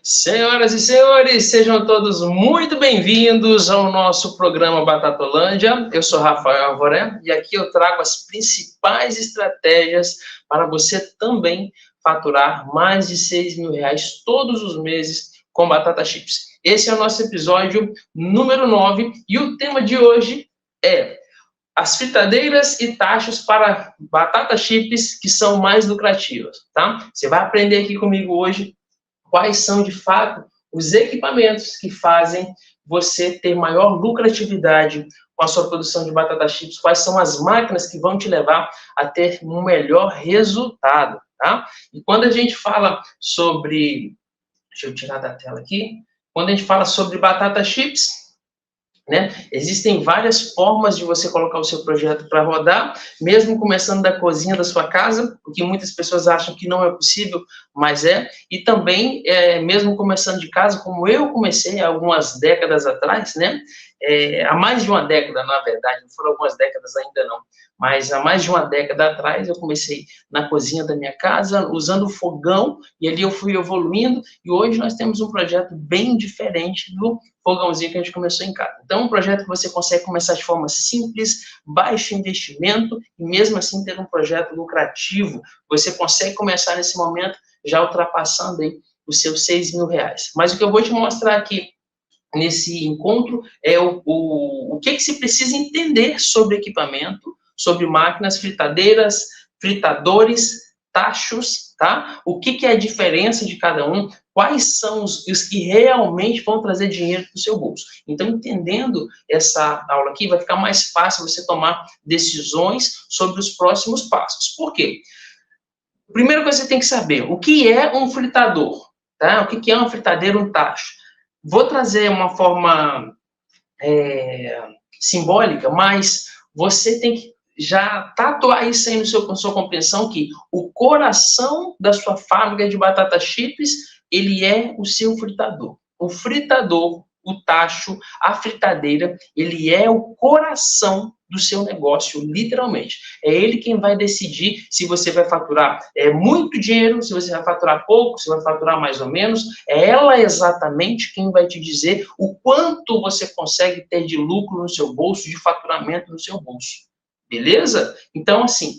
Senhoras e senhores, sejam todos muito bem-vindos ao nosso programa Batatolândia. Eu sou Rafael Alvoré e aqui eu trago as principais estratégias para você também faturar mais de R$ 6.000 todos os meses com batata chips. Esse é o nosso episódio número 9 e o tema de hoje é as fritadeiras e tachos para batata chips que são mais lucrativas, tá? Você vai aprender aqui comigo hoje quais são, de fato, os equipamentos que fazem você ter maior lucratividade com a sua produção de batata chips, quais são as máquinas que vão te levar a ter um melhor resultado, tá? E quando a gente fala sobre... Deixa eu tirar da tela aqui. Quando a gente fala sobre batata chips, né? Existem várias formas de você colocar o seu projeto para rodar, mesmo começando da cozinha da sua casa, o que muitas pessoas acham que não é possível, mas é. E também, mesmo começando de casa, como eu comecei há algumas décadas atrás, né? Há mais de uma década, na verdade, não foram algumas décadas ainda não, mas há mais de uma década atrás eu comecei na cozinha da minha casa, usando o fogão, e ali eu fui evoluindo, e hoje nós temos um projeto bem diferente do fogãozinho que a gente começou em casa. Então, um projeto que você consegue começar de forma simples, baixo investimento, e mesmo assim ter um projeto lucrativo. Você consegue começar nesse momento já ultrapassando aí os seus R$ 6.000. Mas o que eu vou te mostrar aqui nesse encontro é o que se precisa entender sobre equipamento, sobre máquinas, fritadeiras, fritadores, tachos, tá? O que é a diferença de cada um, quais são os que realmente vão trazer dinheiro para o seu bolso. Então, entendendo essa aula aqui, vai ficar mais fácil você tomar decisões sobre os próximos passos. Por quê? Primeiro que você tem que saber, o que é um fritador, tá? O que é uma fritadeira, um tacho? Vou trazer uma forma simbólica, mas você tem que já tatuar isso aí na sua compreensão, que o coração da sua fábrica de batata chips, ele é o seu fritador. O fritador, o tacho, a fritadeira, ele é o coração do seu negócio, literalmente. É ele quem vai decidir se você vai faturar muito dinheiro, se você vai faturar pouco, se vai faturar mais ou menos. É ela exatamente quem vai te dizer o quanto você consegue ter de lucro no seu bolso, de faturamento no seu bolso. Beleza? Então, assim,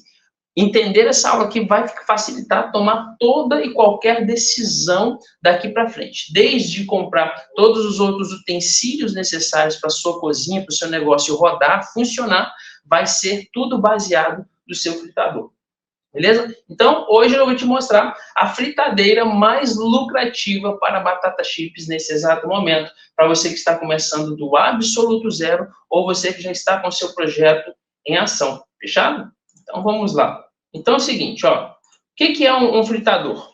entender essa aula aqui vai facilitar tomar toda e qualquer decisão daqui para frente. Desde comprar todos os outros utensílios necessários para a sua cozinha, para o seu negócio rodar, funcionar, vai ser tudo baseado no seu fritador. Beleza? Então, hoje eu vou te mostrar a fritadeira mais lucrativa para batata chips nesse exato momento, para você que está começando do absoluto zero ou você que já está com o seu projeto em ação. Fechado? Então, vamos lá. Então, é o seguinte, ó. O que é um fritador?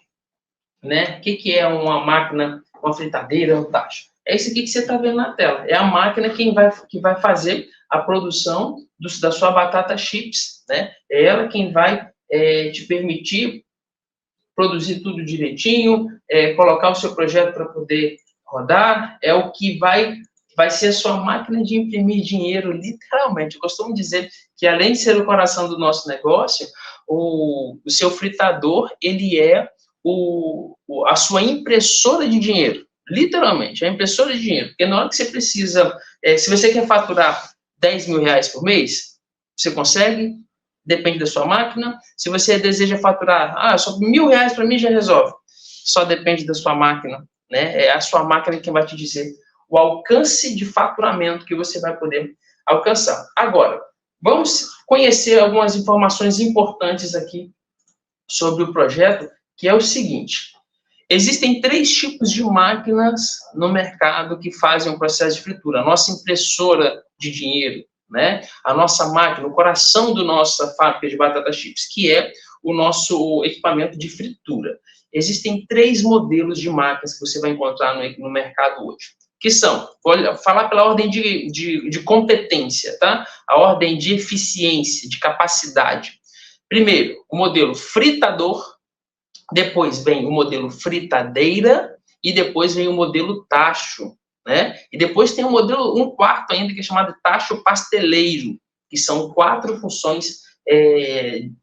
Né? O que é uma máquina, uma fritadeira, um tacho? É isso aqui que você está vendo na tela. É a máquina que vai fazer a produção da sua batata chips, né? É ela quem vai te permitir produzir tudo direitinho, colocar o seu projeto para poder rodar, é o que vai ser a sua máquina de imprimir dinheiro, literalmente. Eu costumo dizer que, além de ser o coração do nosso negócio, o seu fritador, ele é a sua impressora de dinheiro, literalmente, a impressora de dinheiro. Porque na hora que você precisa, se você quer faturar R$ 10.000 por mês, você consegue, depende da sua máquina. Se você deseja faturar, só R$ 1.000 para mim já resolve. Só depende da sua máquina, né? É a sua máquina que vai te dizer o alcance de faturamento que você vai poder alcançar. Agora, vamos conhecer algumas informações importantes aqui sobre o projeto, que é o seguinte: existem 3 tipos de máquinas no mercado que fazem o processo de fritura. A nossa impressora de dinheiro, né? A nossa máquina, o coração da nossa fábrica de batata chips, que é o nosso equipamento de fritura. Existem 3 modelos de máquinas que você vai encontrar no mercado hoje, que são, vou falar pela ordem de competência, tá? A ordem de eficiência, de capacidade. Primeiro, o modelo fritador, depois vem o modelo fritadeira e depois vem o modelo tacho, né? E depois tem um quarto ainda, que é chamado tacho pasteleiro, que são 4 funções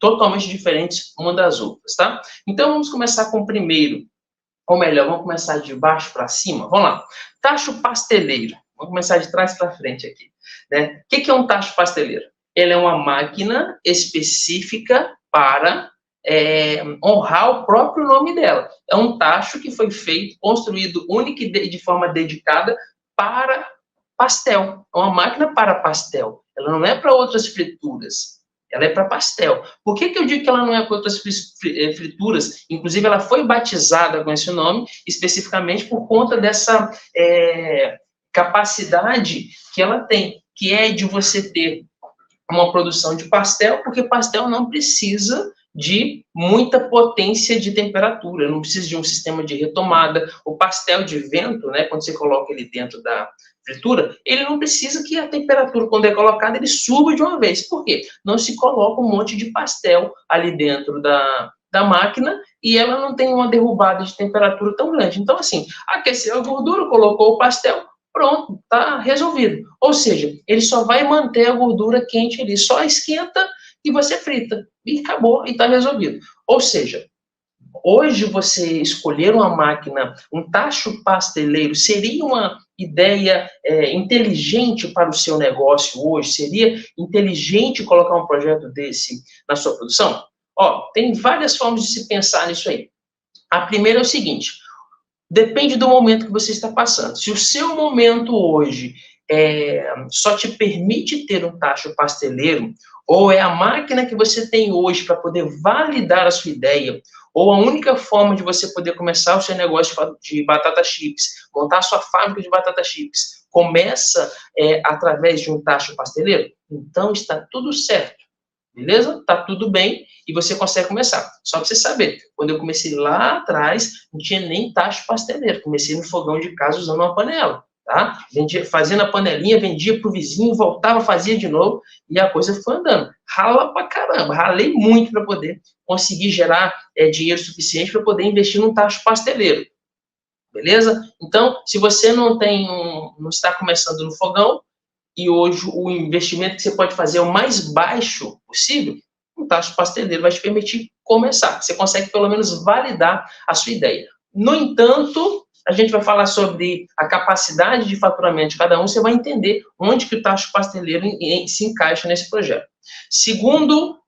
totalmente diferentes uma das outras, tá? Então, vamos começar com o primeiro, Ou melhor, vamos começar de baixo para cima? Vamos lá. Tacho pasteleiro. Vamos começar de trás para frente aqui. Né? O que é um tacho pasteleiro? Ele é uma máquina específica para honrar o próprio nome dela. É um tacho que foi feito, construído única e de forma dedicada para pastel. É uma máquina para pastel. Ela não é para outras frituras. Ela é para pastel. Por que eu digo que ela não é para outras frituras? Inclusive, ela foi batizada com esse nome especificamente por conta dessa capacidade que ela tem, que é de você ter uma produção de pastel, porque pastel não precisa de muita potência de temperatura, não precisa de um sistema de retomada. O pastel de vento, né, quando você coloca ele dentro da fritura, ele não precisa que a temperatura, quando é colocada, ele suba de uma vez. Por quê? Não se coloca um monte de pastel ali dentro da máquina e ela não tem uma derrubada de temperatura tão grande. Então, assim, aqueceu a gordura, colocou o pastel, pronto, tá resolvido. Ou seja, ele só vai manter a gordura quente ali, só esquenta e você frita. E acabou, e está resolvido. Ou seja, hoje você escolher uma máquina, um tacho pasteleiro, seria uma ideia inteligente para o seu negócio hoje? Seria inteligente colocar um projeto desse na sua produção? Ó, tem várias formas de se pensar nisso aí. A primeira é o seguinte: depende do momento que você está passando. Se o seu momento hoje só te permite ter um tacho pasteleiro, ou é a máquina que você tem hoje para poder validar a sua ideia, ou a única forma de você poder começar o seu negócio de batata chips, montar a sua fábrica de batata chips, começa através de um tacho pasteleiro, então está tudo certo. Beleza? Tá tudo bem e você consegue começar. Só para você saber, quando eu comecei lá atrás, não tinha nem tacho pasteleiro. Comecei no fogão de casa usando uma panela, tá? Vendia, fazendo a panelinha, vendia pro vizinho, voltava, fazia de novo e a coisa foi andando. Rala pra caramba, ralei muito para poder conseguir gerar dinheiro suficiente para poder investir num tacho pasteleiro. Beleza? Então, se você não está começando no fogão, e hoje o investimento que você pode fazer é o mais baixo possível, o tacho pasteleiro vai te permitir começar. Você consegue, pelo menos, validar a sua ideia. No entanto, a gente vai falar sobre a capacidade de faturamento de cada um, você vai entender onde que o tacho pasteleiro se encaixa nesse projeto. Segunda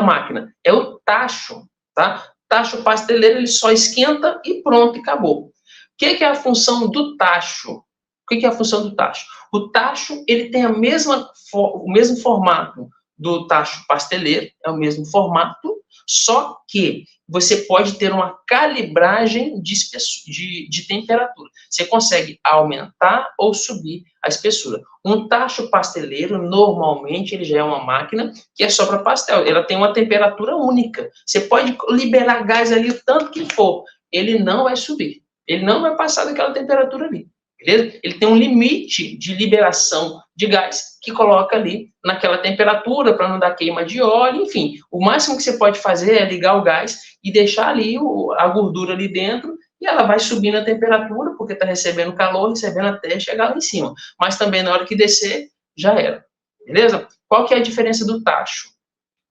máquina é o tacho, tá? Tacho pasteleiro, ele só esquenta e pronto, acabou. O que é a função do tacho? O que é a função do tacho? O tacho, ele tem o mesmo formato do tacho pasteleiro, é o mesmo formato, só que você pode ter uma calibragem de temperatura. Você consegue aumentar ou subir a espessura. Um tacho pasteleiro, normalmente, ele já é uma máquina que é só para pastel. Ela tem uma temperatura única. Você pode liberar gás ali o tanto que for. Ele não vai subir. Ele não vai passar daquela temperatura ali. Beleza? Ele tem um limite de liberação de gás que coloca ali naquela temperatura para não dar queima de óleo, enfim. O máximo que você pode fazer é ligar o gás e deixar ali a gordura ali dentro e ela vai subindo a temperatura porque está recebendo calor, recebendo até chegar lá em cima. Mas também na hora que descer, já era. Beleza? Qual que é a diferença do tacho?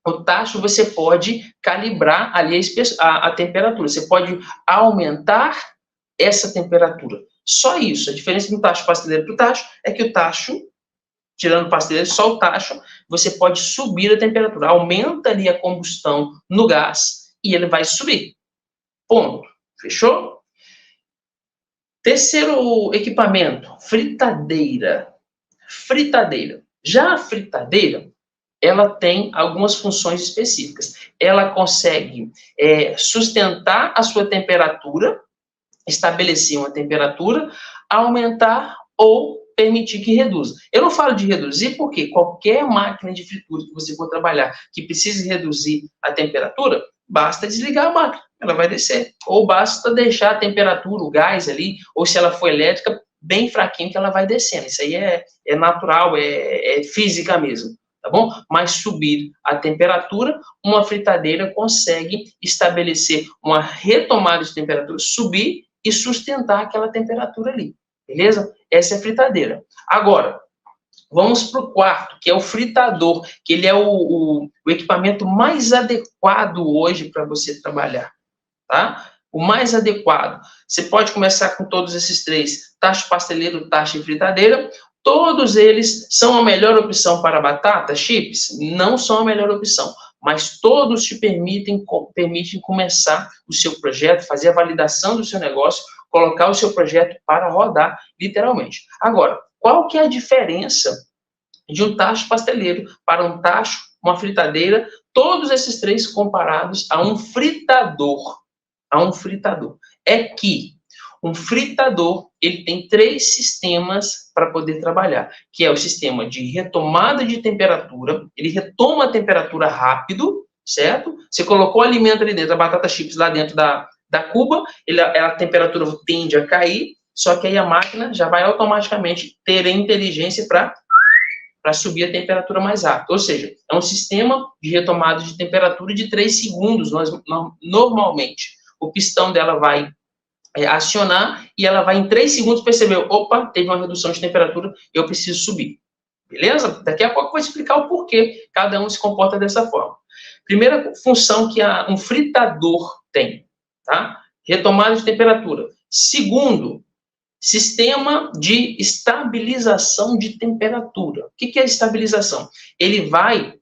O tacho você pode calibrar ali a temperatura. Você pode aumentar essa temperatura. Só isso. A diferença do tacho pasteleiro para o tacho é que o tacho, tirando o pasteleiro, só o tacho, você pode subir a temperatura. Aumenta ali a combustão no gás e ele vai subir. Ponto. Fechou? Terceiro equipamento, fritadeira. Fritadeira. Já a fritadeira, ela tem algumas funções específicas. Ela consegue sustentar a sua temperatura, estabelecer uma temperatura, aumentar ou permitir que reduza. Eu não falo de reduzir porque qualquer máquina de fritura que você for trabalhar que precise reduzir a temperatura, basta desligar a máquina, ela vai descer. Ou basta deixar a temperatura, o gás ali, ou se ela for elétrica, bem fraquinho que ela vai descendo. Isso aí é natural, é física mesmo. Tá bom? Mas subir a temperatura, uma fritadeira consegue estabelecer uma retomada de temperatura, subir e sustentar aquela temperatura ali, beleza? Essa é a fritadeira. Agora, vamos para o quarto, que é o fritador, que ele é o equipamento mais adequado hoje para você trabalhar, tá? o mais adequado. Você pode começar com todos esses três, tacho pasteleiro, tacho e fritadeira. Todos eles são a melhor opção para batata, chips? Não são a melhor opção, mas todos te permitem começar o seu projeto, fazer a validação do seu negócio, colocar o seu projeto para rodar, literalmente. Agora, qual que é a diferença de um tacho pasteleiro para um tacho, uma fritadeira, todos esses três comparados a um fritador? É que um fritador, ele tem três sistemas para poder trabalhar, que é o sistema de retomada de temperatura, ele retoma a temperatura rápido, certo? Você colocou o alimento ali dentro, a batata chips lá dentro da cuba, a temperatura tende a cair, só que aí a máquina já vai automaticamente ter a inteligência para subir a temperatura mais rápido. Ou seja, é um sistema de retomada de temperatura de 3 segundos, normalmente. O pistão dela vai acionar e ela vai em 3 segundos perceber, opa, teve uma redução de temperatura, eu preciso subir. Beleza? Daqui a pouco eu vou explicar o porquê cada um se comporta dessa forma. Primeira função que um fritador tem, tá? Retomada de temperatura. Segundo, sistema de estabilização de temperatura. O que é estabilização? Ele vai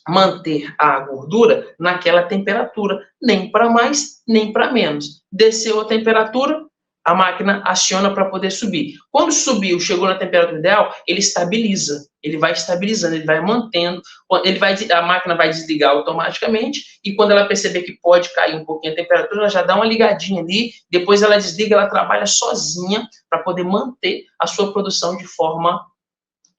manter a gordura naquela temperatura, nem para mais, nem para menos. Desceu a temperatura, a máquina aciona para poder subir. Quando subiu, chegou na temperatura ideal, ele estabiliza. Ele vai estabilizando, ele vai mantendo. A máquina vai desligar automaticamente e quando ela perceber que pode cair um pouquinho a temperatura, ela já dá uma ligadinha ali, depois ela desliga, ela trabalha sozinha para poder manter a sua produção de forma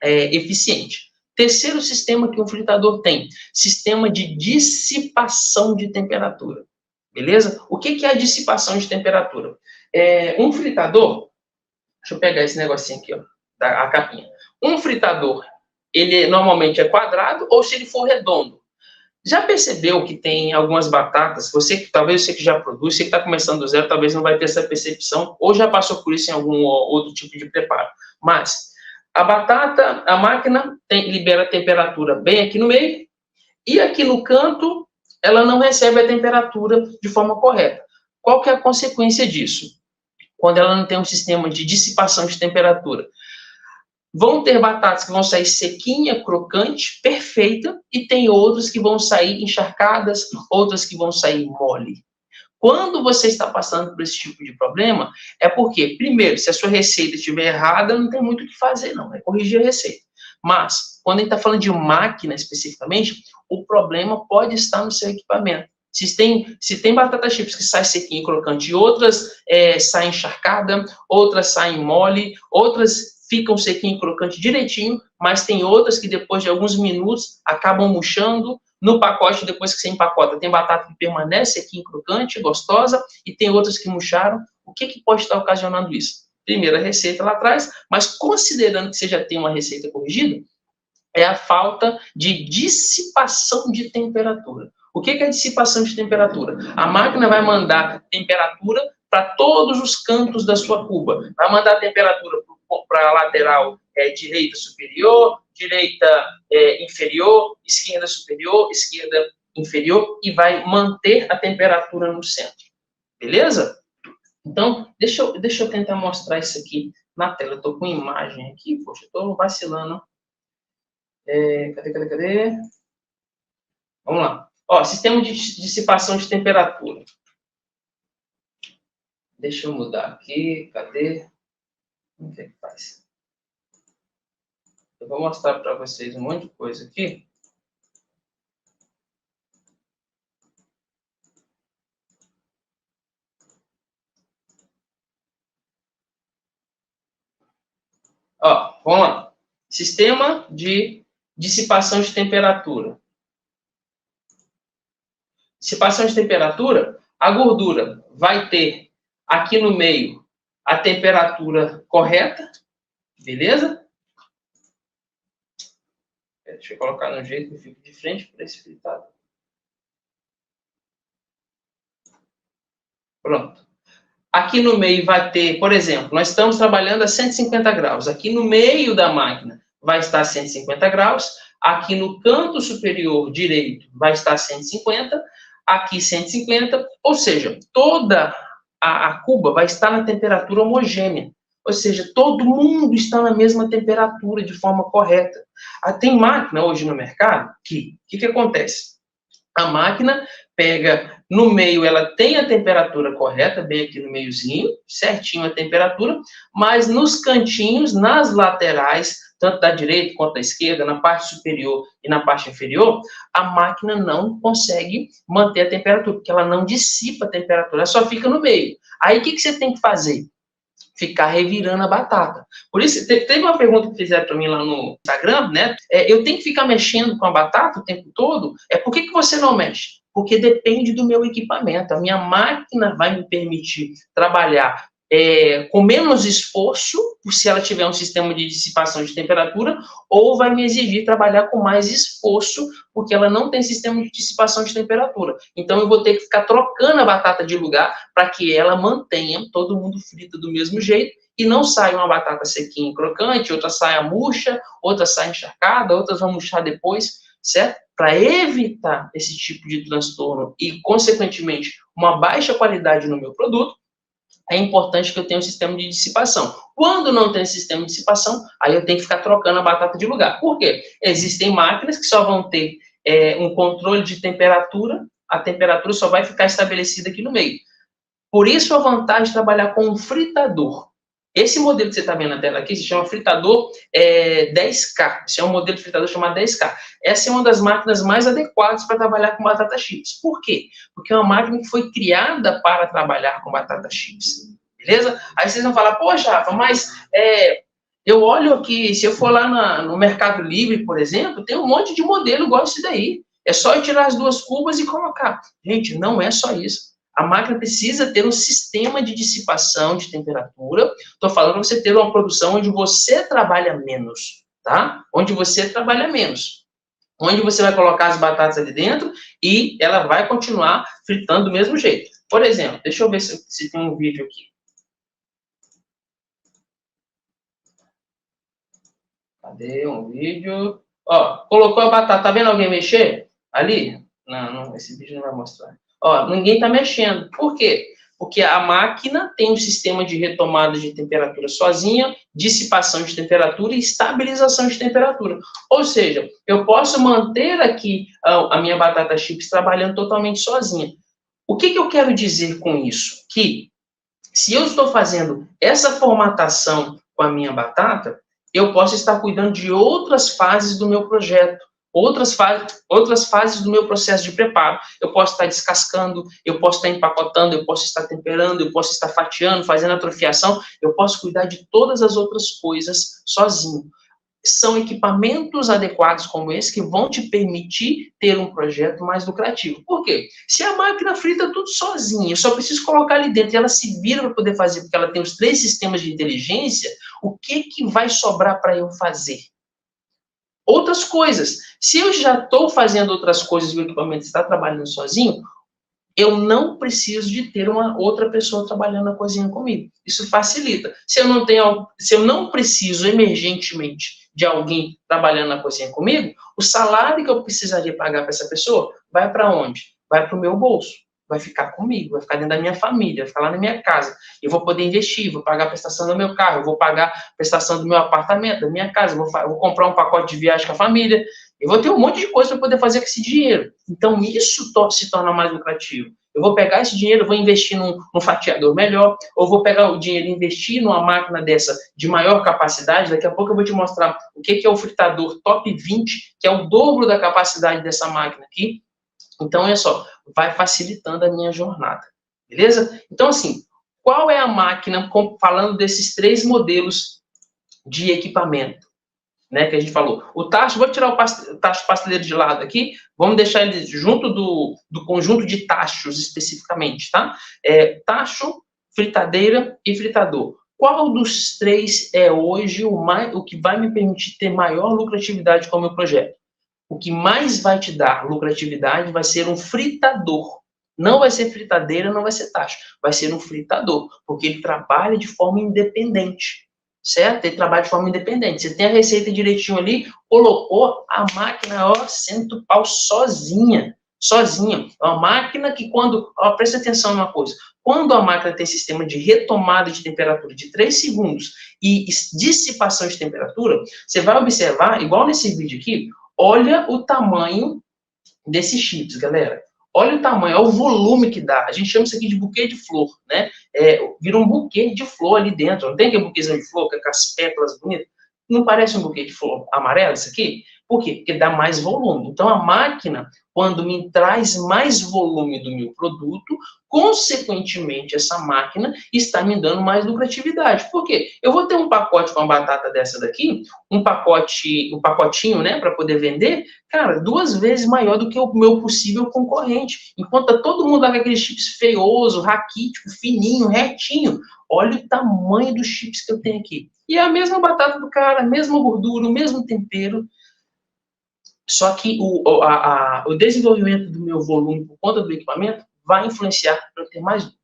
eficiente. Terceiro sistema que um fritador tem, sistema de dissipação de temperatura. Beleza? O que é a dissipação de temperatura? Um fritador, deixa eu pegar esse negocinho aqui, ó, a capinha. Um fritador, ele normalmente é quadrado ou se ele for redondo. Já percebeu que tem algumas batatas, talvez você que já produz, você que está começando do zero, talvez não vai ter essa percepção, ou já passou por isso em algum outro tipo de preparo. Mas a batata, a máquina libera a temperatura bem aqui no meio, e aqui no canto, ela não recebe a temperatura de forma correta. Qual que é a consequência disso? Quando ela não tem um sistema de dissipação de temperatura. Vão ter batatas que vão sair sequinha, crocante, perfeita, e tem outras que vão sair encharcadas, outras que vão sair mole. Quando você está passando por esse tipo de problema, é porque, primeiro, se a sua receita estiver errada, não tem muito o que fazer, não, é corrigir a receita. Mas, quando a gente está falando de máquina especificamente, o problema pode estar no seu equipamento. Se tem batata chips que sai sequinha e crocante, e outras saem encharcada, outras saem mole, outras ficam sequinha e crocante direitinho, mas tem outras que depois de alguns minutos acabam murchando. No pacote, depois que você empacota, tem batata que permanece aqui crocante, gostosa, e tem outras que murcharam. O que pode estar ocasionando isso? Primeiro, a receita lá atrás, mas considerando que você já tem uma receita corrigida, é a falta de dissipação de temperatura. O que é dissipação de temperatura? A máquina vai mandar temperatura para todos os cantos da sua cuba. Vai mandar temperatura para a lateral direita superior, direita inferior, esquerda superior, esquerda inferior, e vai manter a temperatura no centro. Beleza? Então, deixa eu tentar mostrar isso aqui na tela. Eu estou com imagem aqui, poxa, eu estou vacilando. Cadê? Vamos lá. Ó, sistema de dissipação de temperatura. Deixa eu mudar aqui, cadê? Vamos ver o que faz. Eu vou mostrar para vocês um monte de coisa aqui. Ó, vamos lá. Sistema de dissipação de temperatura. Dissipação de temperatura, a gordura vai ter aqui no meio a temperatura correta, beleza? Deixa eu colocar no jeito que fica de frente para esse fritado. Pronto. Aqui no meio vai ter, por exemplo, nós estamos trabalhando a 150 graus. Aqui no meio da máquina vai estar 150 graus. Aqui no canto superior direito vai estar 150. Aqui 150. Ou seja, toda a cuba vai estar na temperatura homogênea. Ou seja, todo mundo está na mesma temperatura de forma correta. Tem máquina hoje no mercado que, o que acontece? A máquina pega no meio, ela tem a temperatura correta, bem aqui no meiozinho, certinho a temperatura, mas nos cantinhos, nas laterais, tanto da direita quanto da esquerda, na parte superior e na parte inferior, a máquina não consegue manter a temperatura, porque ela não dissipa a temperatura, ela só fica no meio. Aí o que você tem que fazer? Ficar revirando a batata. Por isso, teve uma pergunta que fizeram para mim lá no Instagram, né? Eu tenho que ficar mexendo com a batata o tempo todo? Por que você não mexe? Porque depende do meu equipamento. A minha máquina vai me permitir trabalhar com menos esforço, se ela tiver um sistema de dissipação de temperatura, ou vai me exigir trabalhar com mais esforço, porque ela não tem sistema de dissipação de temperatura. Então, eu vou ter que ficar trocando a batata de lugar para que ela mantenha todo mundo frito do mesmo jeito e não saia uma batata sequinha e crocante, outra saia murcha, outra saia encharcada, outras vão murchar depois, certo? Para evitar esse tipo de transtorno e, consequentemente, uma baixa qualidade no meu produto, é importante que eu tenha um sistema de dissipação. Quando não tem sistema de dissipação, aí eu tenho que ficar trocando a batata de lugar. Por quê? Existem máquinas que só vão ter um controle de temperatura, a temperatura só vai ficar estabelecida aqui no meio. Por isso a vantagem de trabalhar com um fritador. Esse modelo que você está vendo na tela aqui se chama fritador 10K. Esse é um modelo de fritador chamado 10K. Essa é uma das máquinas mais adequadas para trabalhar com batata chips. Por quê? Porque é uma máquina que foi criada para trabalhar com batata chips. Beleza? Aí vocês vão falar, poxa, Rafa, mas eu olho aqui, se eu for lá no Mercado Livre, por exemplo, tem um monte de modelo igual esse daí. É só eu tirar as duas cubas e colocar. Gente, não é só isso. A máquina precisa ter um sistema de dissipação de temperatura. Estou falando para você ter uma produção onde você trabalha menos, tá? Onde você trabalha menos. Onde você vai colocar as batatas ali dentro e ela vai continuar fritando do mesmo jeito. Por exemplo, deixa eu ver se tem um vídeo aqui. Cadê um vídeo? Ó, colocou a batata. Tá vendo alguém mexer? Ali? Não, esse vídeo não vai mostrar. Ó, ninguém está mexendo. Por quê? Porque a máquina tem um sistema de retomada de temperatura sozinha, dissipação de temperatura e estabilização de temperatura. Ou seja, eu posso manter aqui a minha batata chips trabalhando totalmente sozinha. O que eu quero dizer com isso? Que se eu estou fazendo essa formatação com a minha batata, eu posso estar cuidando de outras fases do meu projeto. Outras fases do meu processo de preparo. Eu posso estar descascando, eu posso estar empacotando, eu posso estar temperando, eu posso estar fatiando, fazendo atrofiação, eu posso cuidar de todas as outras coisas sozinho. São equipamentos adequados como esse que vão te permitir ter um projeto mais lucrativo. Por quê? Se a máquina frita tudo sozinha, eu só preciso colocar ali dentro e ela se vira para poder fazer, porque ela tem os 3 sistemas de inteligência, o que vai sobrar para eu fazer? Outras coisas. Se eu já estou fazendo outras coisas e o equipamento está trabalhando sozinho, eu não preciso de ter uma outra pessoa trabalhando na cozinha comigo. Isso facilita. Se eu não preciso emergentemente de alguém trabalhando na cozinha comigo, o salário que eu precisaria pagar para essa pessoa vai para onde? Vai para o meu bolso. Vai ficar comigo, vai ficar dentro da minha família, vai ficar lá na minha casa. Eu vou poder investir, vou pagar a prestação do meu carro, vou pagar a prestação do meu apartamento, da minha casa, vou comprar um pacote de viagem com a família, eu vou ter um monte de coisa para poder fazer com esse dinheiro. Então, isso se torna mais lucrativo. Eu vou pegar esse dinheiro, vou investir num fatiador melhor, ou vou pegar o dinheiro e investir numa máquina dessa de maior capacidade. Daqui a pouco eu vou te mostrar o que é o fritador top 20, que é o dobro da capacidade dessa máquina aqui. Então, olha só, vai facilitando a minha jornada, beleza? Então, assim, qual é a máquina, falando desses 3 modelos de equipamento, né, que a gente falou? O tacho, vou tirar o tacho pasteleiro de lado aqui, vamos deixar ele junto do conjunto de tachos especificamente, tá? Tacho, fritadeira e fritador. Qual dos 3 é hoje o que vai me permitir ter maior lucratividade com o meu projeto? O que mais vai te dar lucratividade vai ser um fritador. Não vai ser fritadeira, não vai ser tacho. Vai ser um fritador, porque ele trabalha de forma independente, certo? Ele trabalha de forma independente. Você tem a receita direitinho ali, colocou a máquina, ó, senta o pau sozinha. sozinha. É uma máquina que quando, presta atenção numa coisa, quando a máquina tem sistema de retomada de temperatura de 3 segundos e dissipação de temperatura, você vai observar, igual nesse vídeo aqui, olha o tamanho desses chips, galera. Olha o tamanho, olha o volume que dá. A gente chama isso aqui de buquê de flor, né? Vira um buquê de flor ali dentro. Não tem aquele buquêzão de flor com as pétalas bonitas? Não parece um buquê de flor amarelo isso aqui? Por quê? Porque dá mais volume. Então, a máquina, quando me traz mais volume do meu produto, consequentemente, essa máquina está me dando mais lucratividade. Por quê? Eu vou ter um pacote com uma batata dessa daqui, um pacotinho, né, para poder vender, cara, 2 vezes maior do que o meu possível concorrente. Enquanto tá todo mundo lá com aqueles chips feioso, raquítico, fininho, retinho, olha o tamanho dos chips que eu tenho aqui. E é a mesma batata do cara, a mesma gordura, o mesmo tempero. Só que o desenvolvimento do meu volume por conta do equipamento vai influenciar para eu ter mais lucro.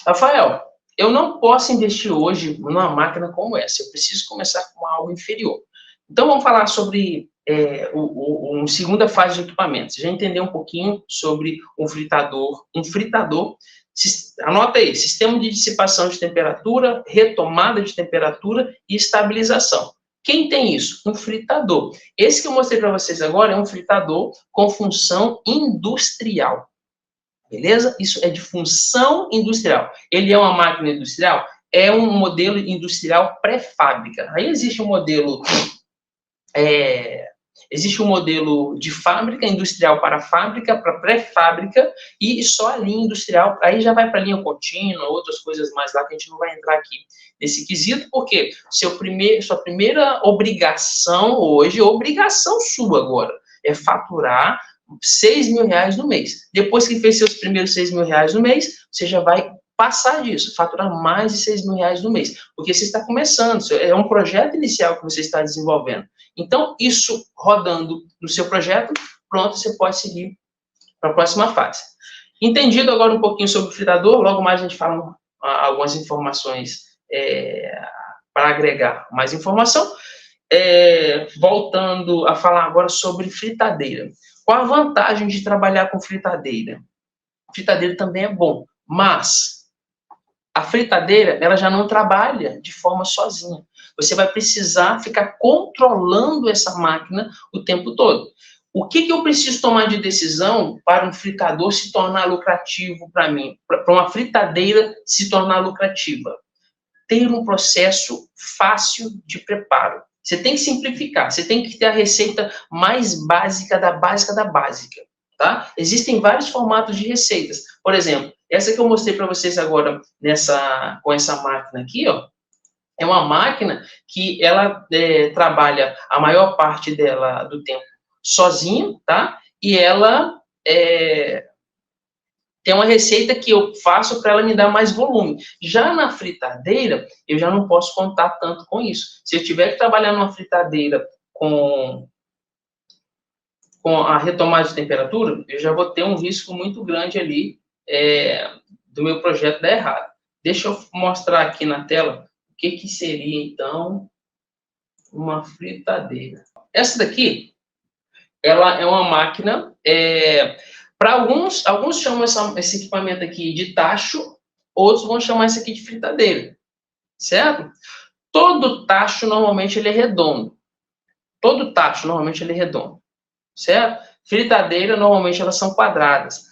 Rafael, eu não posso investir hoje numa máquina como essa. Eu preciso começar com algo inferior. Então, vamos falar sobre uma segunda fase de equipamento. Você já entendeu um pouquinho sobre um fritador. Anota aí, sistema de dissipação de temperatura, retomada de temperatura e estabilização. Quem tem isso? Um fritador. Esse que eu mostrei para vocês agora é um fritador com função industrial. Beleza? Isso é de função industrial. Ele é uma máquina industrial? É um modelo industrial pré-fábrica. Aí existe um modelo de fábrica, industrial para fábrica, para pré-fábrica, e só a linha industrial, aí já vai para a linha contínua, outras coisas mais lá que a gente não vai entrar aqui nesse quesito, porque sua primeira obrigação hoje, obrigação sua agora, é faturar R$6.000 no mês. Depois que fez seus primeiros R$6.000 no mês, você já vai passar disso, faturar mais de R$6.000 no mês, porque você está começando, é um projeto inicial que você está desenvolvendo. Então, isso rodando no seu projeto, pronto, você pode seguir para a próxima fase. Entendido agora um pouquinho sobre o fritador, logo mais a gente fala algumas informações para agregar mais informação. Voltando a falar agora sobre fritadeira. Qual a vantagem de trabalhar com fritadeira? Fritadeira também é bom, mas a fritadeira, ela já não trabalha de forma sozinha. Você vai precisar ficar controlando essa máquina o tempo todo. O que eu preciso tomar de decisão para um fritador se tornar lucrativo para mim? Para uma fritadeira se tornar lucrativa? Ter um processo fácil de preparo. Você tem que simplificar, você tem que ter a receita mais básica da básica da básica. Tá? Existem vários formatos de receitas. Por exemplo, essa que eu mostrei para vocês agora com essa máquina aqui, ó, é uma máquina que ela trabalha a maior parte dela do tempo sozinha, tá? E ela tem uma receita que eu faço para ela me dar mais volume. Já na fritadeira, eu já não posso contar tanto com isso. Se eu tiver que trabalhar numa fritadeira com a retomada de temperatura, eu já vou ter um risco muito grande ali do meu projeto dar errado. Deixa eu mostrar aqui na tela o que seria, então, uma fritadeira. Essa daqui, ela é uma máquina, para alguns chamam esse equipamento aqui de tacho, outros vão chamar esse aqui de fritadeira, certo? Todo tacho, normalmente, ele é redondo. Todo tacho, normalmente, ele é redondo. Certo? Fritadeira, normalmente, elas são quadradas.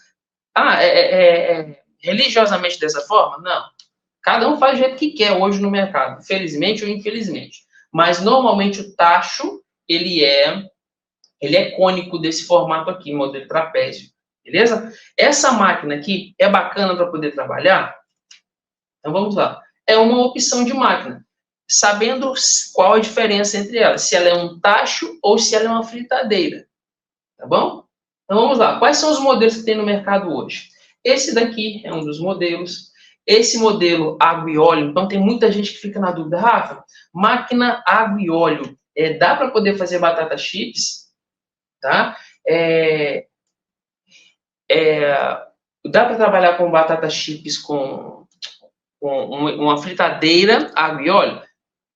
Religiosamente dessa forma? Não. Cada um faz do jeito que quer hoje no mercado, felizmente ou infelizmente. Mas, normalmente, o tacho, ele é cônico desse formato aqui, modelo trapézio. Beleza? Essa máquina aqui é bacana para poder trabalhar? Então, vamos lá. É uma opção de máquina. Sabendo qual a diferença entre elas. Se ela é um tacho ou se ela é uma fritadeira. Tá bom? Então, vamos lá. Quais são os modelos que tem no mercado hoje? Esse daqui é um dos modelos. Esse modelo água e óleo. Então, tem muita gente que fica na dúvida. Rafa, máquina água e óleo. Dá para poder fazer batata chips? Tá? Dá para trabalhar com batata chips com uma fritadeira água e óleo?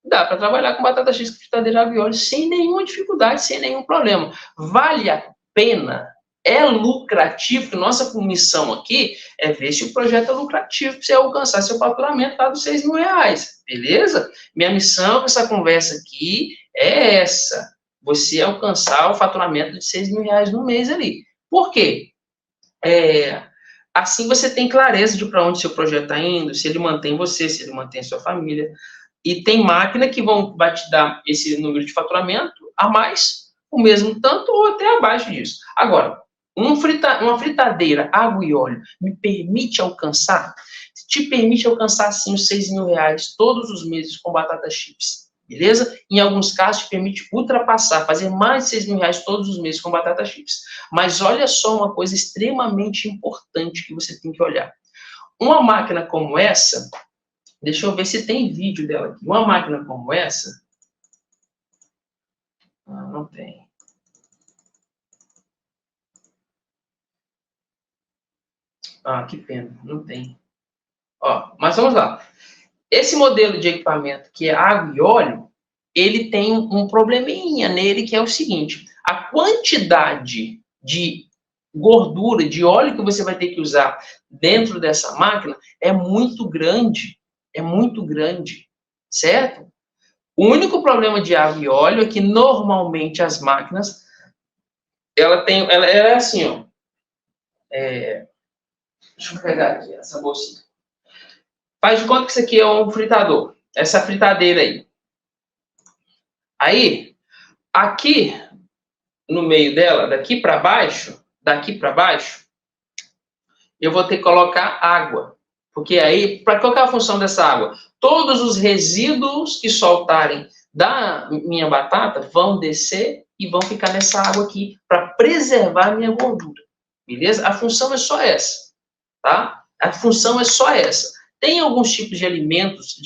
Dá para trabalhar com batata chips com fritadeira água e óleo sem nenhuma dificuldade, sem nenhum problema. Vale a pena é lucrativo, que nossa missão aqui é ver se o projeto é lucrativo para você alcançar seu faturamento lá dos R$6.000, beleza? Minha missão com essa conversa aqui é essa, você alcançar o faturamento de R$6.000 no mês ali. Por quê? Assim você tem clareza de para onde seu projeto está indo, se ele mantém você, se ele mantém sua família. E tem máquina que vai te dar esse número de faturamento a mais, o mesmo tanto ou até abaixo disso. Agora, uma fritadeira, água e óleo, me permite alcançar? Te permite alcançar, sim, os R$6.000 todos os meses com batata chips, beleza? Em alguns casos, te permite ultrapassar, fazer mais de R$6.000 todos os meses com batata chips. Mas olha só uma coisa extremamente importante que você tem que olhar. Uma máquina como essa, deixa eu ver se tem vídeo dela aqui. Uma máquina como essa, não tem. Que pena, não tem. Mas vamos lá. Esse modelo de equipamento, que é água e óleo, ele tem um probleminha nele, que é o seguinte: a quantidade de gordura, de óleo que você vai ter que usar dentro dessa máquina é muito grande, certo? O único problema de água e óleo é que, normalmente, as máquinas, ela é assim, ó. Deixa eu pegar aqui essa bolsinha. Faz de conta que isso aqui é um fritador. Essa fritadeira aí. Aí, aqui no meio dela, daqui para baixo, eu vou ter que colocar água. Porque aí, para qual que é a função dessa água? Todos os resíduos que soltarem da minha batata vão descer e vão ficar nessa água aqui para preservar a minha gordura. Beleza? A função é só essa, tá? A função é só essa. Tem alguns tipos de alimentos,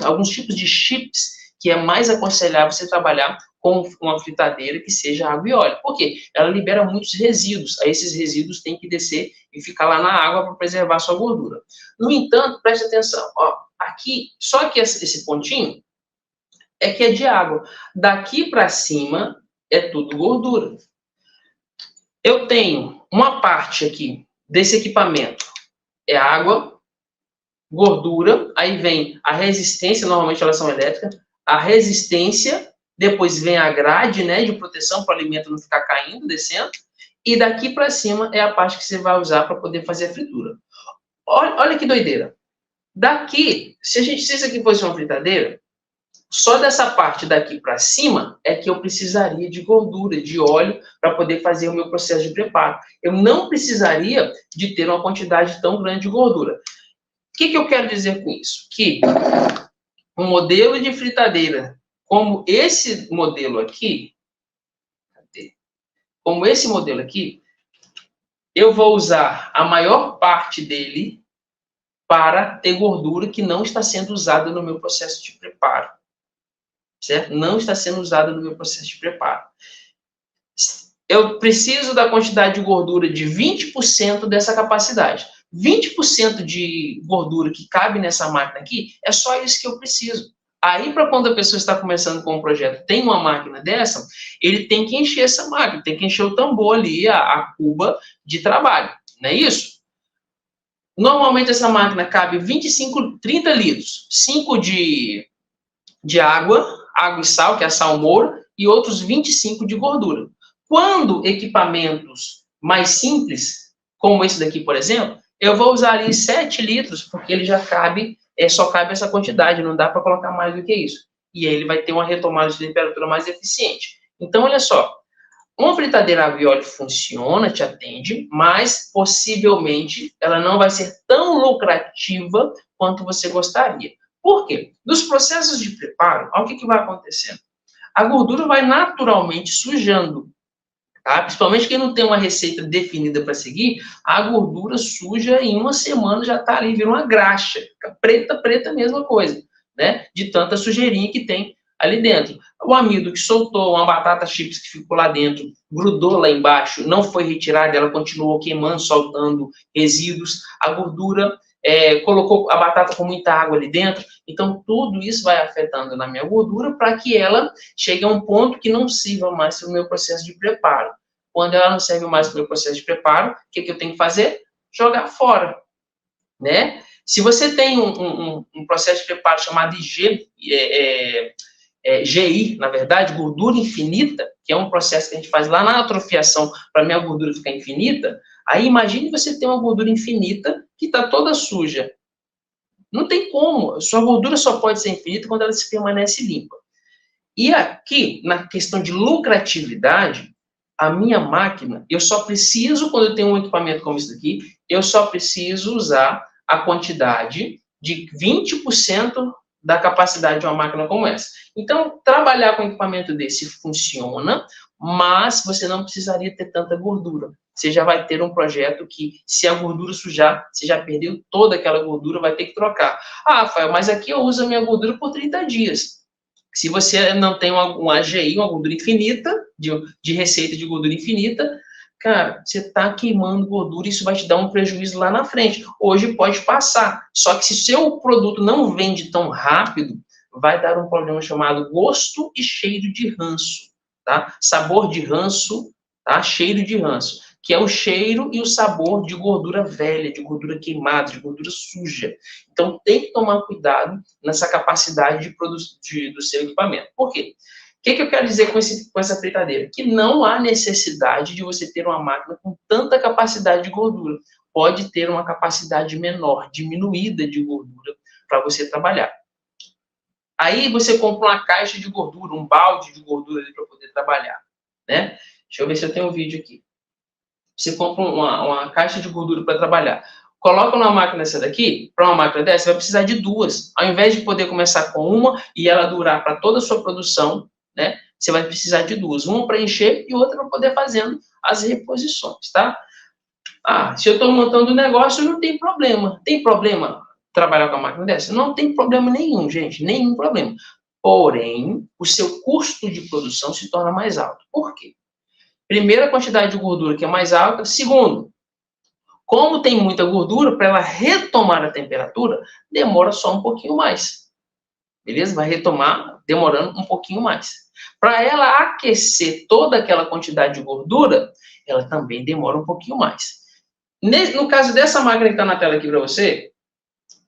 alguns tipos de chips que é mais aconselhável você trabalhar com uma fritadeira que seja água e óleo. Por quê? Ela libera muitos resíduos. Aí esses resíduos têm que descer e ficar lá na água para preservar a sua gordura. No entanto, preste atenção. Aqui, só que esse pontinho é que é de água. Daqui para cima é tudo gordura. Eu tenho uma parte aqui desse equipamento, é água, gordura, aí vem a resistência, normalmente elas são elétricas, a resistência, depois vem a grade, né, de proteção para o alimento não ficar caindo, descendo, e daqui para cima é a parte que você vai usar para poder fazer a fritura. Olha que doideira. Daqui, se isso aqui fosse uma fritadeira, só dessa parte daqui para cima é que eu precisaria de gordura, de óleo, para poder fazer o meu processo de preparo. Eu não precisaria de ter uma quantidade tão grande de gordura. O que eu quero dizer com isso? Que um modelo de fritadeira como esse modelo aqui, eu vou usar a maior parte dele para ter gordura que não está sendo usada no meu processo de preparo. Certo? Não está sendo usada no meu processo de preparo. Eu preciso da quantidade de gordura de 20% dessa capacidade. 20% de gordura que cabe nessa máquina aqui, é só isso que eu preciso. Aí, para quando a pessoa está começando com um projeto, tem uma máquina dessa, ele tem que encher essa máquina, tem que encher o tambor ali, a cuba de trabalho, não é isso? Normalmente essa máquina cabe 30 litros, 5 de água e sal, que é a salmoura, e outros 25 de gordura. Quando equipamentos mais simples, como esse daqui, por exemplo, eu vou usar ali 7 litros, porque ele já cabe, só cabe essa quantidade, não dá para colocar mais do que isso. E aí ele vai ter uma retomada de temperatura mais eficiente. Então, olha só, uma fritadeira água e óleo funciona, te atende, mas possivelmente ela não vai ser tão lucrativa quanto você gostaria. Por quê? Nos processos de preparo, olha o que vai acontecendo. A gordura vai naturalmente sujando. Tá? Principalmente quem não tem uma receita definida para seguir, a gordura suja em uma semana já está ali, vira uma graxa. Fica preta, mesma coisa, né? De tanta sujeirinha que tem ali dentro. O amido que soltou, uma batata chips que ficou lá dentro, grudou lá embaixo, não foi retirada, ela continuou queimando, soltando resíduos. A gordura colocou a batata com muita água ali dentro. Então, tudo isso vai afetando na minha gordura para que ela chegue a um ponto que não sirva mais para o meu processo de preparo. Quando ela não serve mais para o meu processo de preparo, o que eu tenho que fazer? Jogar fora, né? Se você tem um processo de preparo chamado GI, na verdade, gordura infinita, que é um processo que a gente faz lá na atrofiação para a minha gordura ficar infinita, aí imagine você ter uma gordura infinita que está toda suja. Não tem como, sua gordura só pode ser infinita quando ela se permanece limpa. E aqui, na questão de lucratividade, a minha máquina, eu só preciso, quando eu tenho um equipamento como esse daqui, eu só preciso usar a quantidade de 20% da capacidade de uma máquina como essa. Então, trabalhar com um equipamento desse funciona, mas você não precisaria ter tanta gordura. Você já vai ter um projeto que, se a gordura sujar, você já perdeu toda aquela gordura, vai ter que trocar. Ah, Rafael, mas aqui eu uso a minha gordura por 30 dias. Se você não tem uma AGI, uma gordura infinita, de receita de gordura infinita, cara, você está queimando gordura e isso vai te dar um prejuízo lá na frente. Hoje pode passar, só que se seu produto não vende tão rápido, vai dar um problema chamado gosto e cheiro de ranço, tá? Sabor de ranço, tá? Cheiro de ranço, que é o cheiro e o sabor de gordura velha, de gordura queimada, de gordura suja. Então, tem que tomar cuidado nessa capacidade do seu equipamento. Por quê? O que eu quero dizer com essa fritadeira? Que não há necessidade de você ter uma máquina com tanta capacidade de gordura. Pode ter uma capacidade menor, diminuída de gordura, para você trabalhar. Aí você compra uma caixa de gordura, um balde de gordura para poder trabalhar, né? Deixa eu ver se eu tenho um vídeo aqui. Você compra uma caixa de gordura para trabalhar. Coloca numa máquina dessa daqui, para uma máquina dessa, você vai precisar de duas. Ao invés de poder começar com uma e ela durar para toda a sua produção, né? Você vai precisar de duas. Uma para encher e outra para poder fazendo as reposições, tá? Ah, se eu estou montando um negócio, não tem problema. Tem problema trabalhar com a máquina dessa? Não tem problema nenhum, gente. Nenhum problema. Porém, o seu custo de produção se torna mais alto. Por quê? Primeiro, a quantidade de gordura que é mais alta. Segundo, como tem muita gordura, para ela retomar a temperatura, demora só um pouquinho mais. Beleza? Vai retomar demorando um pouquinho mais. Para ela aquecer toda aquela quantidade de gordura, ela também demora um pouquinho mais. No caso dessa máquina que está na tela aqui para você,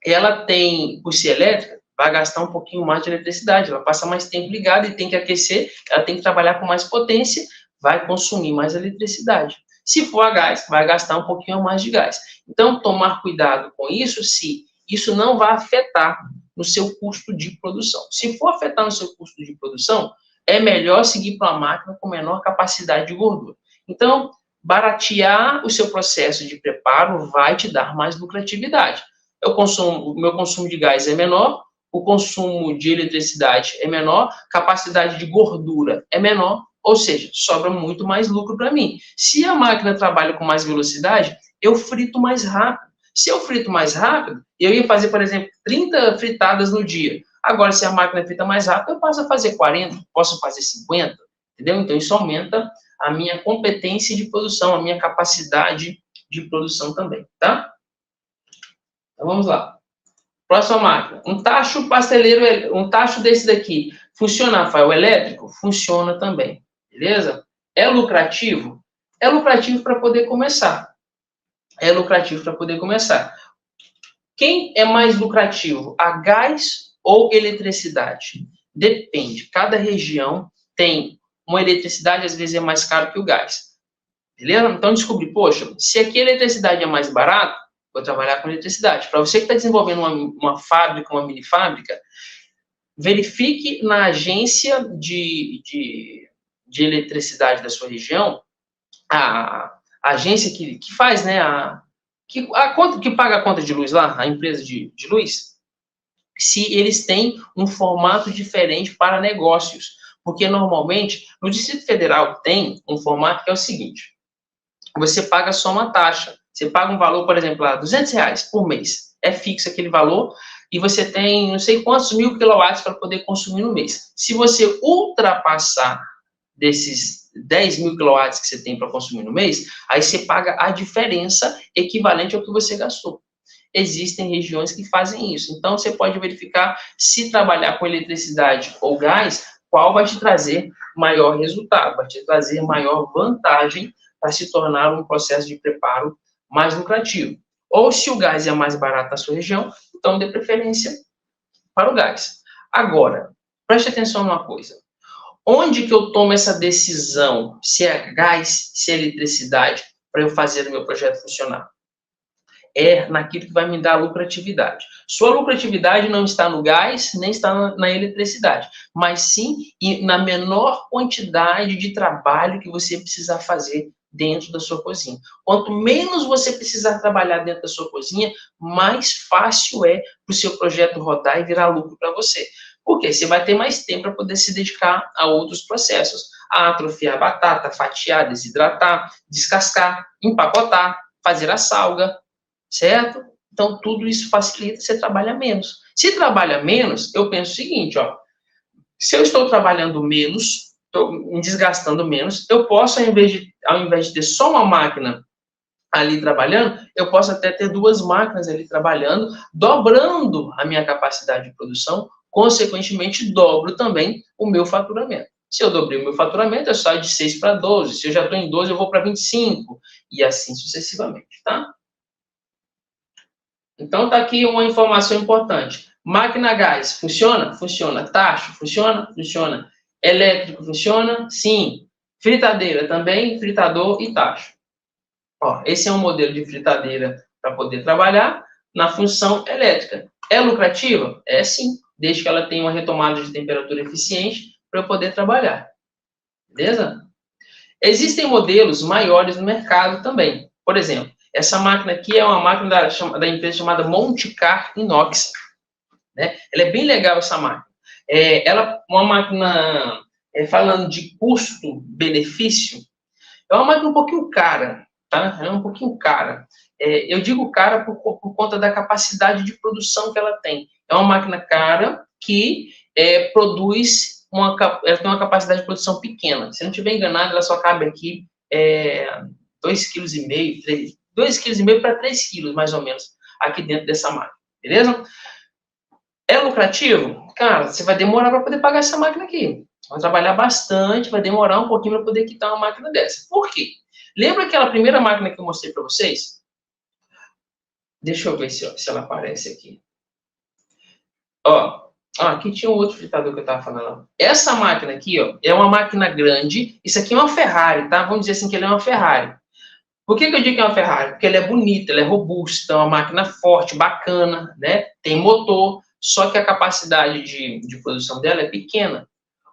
ela tem, por ser elétrica, vai gastar um pouquinho mais de eletricidade, ela passa mais tempo ligada e tem que aquecer, ela tem que trabalhar com mais potência, vai consumir mais eletricidade. Se for a gás, vai gastar um pouquinho mais de gás. Então, tomar cuidado com isso, se isso não vai afetar no seu custo de produção. Se for afetar no seu custo de produção, é melhor seguir para uma máquina com menor capacidade de gordura. Então, baratear o seu processo de preparo vai te dar mais lucratividade. O meu consumo de gás é menor, o consumo de eletricidade é menor, capacidade de gordura é menor, ou seja, sobra muito mais lucro para mim. Se a máquina trabalha com mais velocidade, eu frito mais rápido. Se eu frito mais rápido, eu ia fazer, por exemplo, 30 fritadas no dia. Agora, se a máquina frita mais rápido, eu passo a fazer 40, posso fazer 50, entendeu? Então, isso aumenta a minha competência de produção, a minha capacidade de produção também, tá? Então, vamos lá. Próxima máquina. Um tacho pasteleiro, um tacho desse daqui. Funciona, Rafael, elétrico? Funciona também, beleza? É lucrativo? É lucrativo para poder começar. É lucrativo para poder começar. Quem é mais lucrativo? A gás ou eletricidade? Depende. Cada região tem uma eletricidade, às vezes é mais caro que o gás. Beleza? Então, descobri, poxa, se aqui a eletricidade é mais barata, vou trabalhar com eletricidade. Para você que está desenvolvendo uma fábrica, uma mini fábrica, verifique na agência de eletricidade da sua região, a agência que faz, né, que paga a conta de luz lá, a empresa de luz, se eles têm um formato diferente para negócios. Porque, normalmente, no Distrito Federal tem um formato que é o seguinte: você paga só uma taxa. Você paga um valor, por exemplo, lá, R$200 por mês. É fixo aquele valor e você tem não sei quantos mil quilowatts para poder consumir no mês. Se você ultrapassar desses 10 mil quilowatts que você tem para consumir no mês, aí você paga a diferença equivalente ao que você gastou. Existem regiões que fazem isso. Então, você pode verificar se trabalhar com eletricidade ou gás, qual vai te trazer maior resultado, vai te trazer maior vantagem para se tornar um processo de preparo mais lucrativo. Ou se o gás é mais barato na sua região, então dê preferência para o gás. Agora, preste atenção numa coisa. Onde que eu tomo essa decisão, se é gás, se é eletricidade, para eu fazer o meu projeto funcionar? É naquilo que vai me dar lucratividade. Sua lucratividade não está no gás, nem está na eletricidade, mas sim na menor quantidade de trabalho que você precisar fazer dentro da sua cozinha. Quanto menos você precisar trabalhar dentro da sua cozinha, mais fácil é para o seu projeto rodar e virar lucro para você. Porque você vai ter mais tempo para poder se dedicar a outros processos. A atrofiar a batata, fatiar, desidratar, descascar, empacotar, fazer a salga, certo? Então, tudo isso facilita, você trabalha menos. Se trabalha menos, eu penso o seguinte, ó. Se eu estou trabalhando menos, estou me desgastando menos, eu posso, ao invés de ter só uma máquina ali trabalhando, eu posso até ter duas máquinas ali trabalhando, dobrando a minha capacidade de produção, consequentemente, dobro também o meu faturamento. Se eu dobrei o meu faturamento, eu saio de 6 para 12. Se eu já estou em 12, eu vou para 25. E assim sucessivamente, tá? Então, tá aqui uma informação importante. Máquina a gás, funciona? Funciona. Tacho, funciona? Funciona. Elétrico, funciona? Sim. Fritadeira também, fritador e tacho. Ó, esse é um modelo de fritadeira para poder trabalhar na função elétrica. É lucrativa? É sim, desde que ela tenha uma retomada de temperatura eficiente para eu poder trabalhar. Beleza? Existem modelos maiores no mercado também. Por exemplo, essa máquina aqui é uma máquina da empresa chamada Montecar Inox. Né? Ela é bem legal, essa máquina. Ela uma máquina, falando de custo-benefício, é uma máquina um pouquinho cara, tá? É um pouquinho cara. Eu digo cara por conta da capacidade de produção que ela tem. É uma máquina cara que produz ela tem uma capacidade de produção pequena. Se eu não estiver enganado, ela só cabe aqui 2,5 kg, 2,5 kg para 3 kg, mais ou menos, aqui dentro dessa máquina. Beleza? É lucrativo? Cara, você vai demorar para poder pagar essa máquina aqui. Vai trabalhar bastante, vai demorar um pouquinho para poder quitar uma máquina dessa. Por quê? Lembra aquela primeira máquina que eu mostrei para vocês? Deixa eu ver se ela aparece aqui. Ó, aqui tinha um outro fritador que eu estava falando. Essa máquina aqui, ó, é uma máquina grande. Isso aqui é uma Ferrari, tá? Vamos dizer assim que ela é uma Ferrari. Por que eu digo que é uma Ferrari? Porque ela é bonita, ela é robusta, é uma máquina forte, bacana, né? Tem motor, só que a capacidade de produção dela é pequena.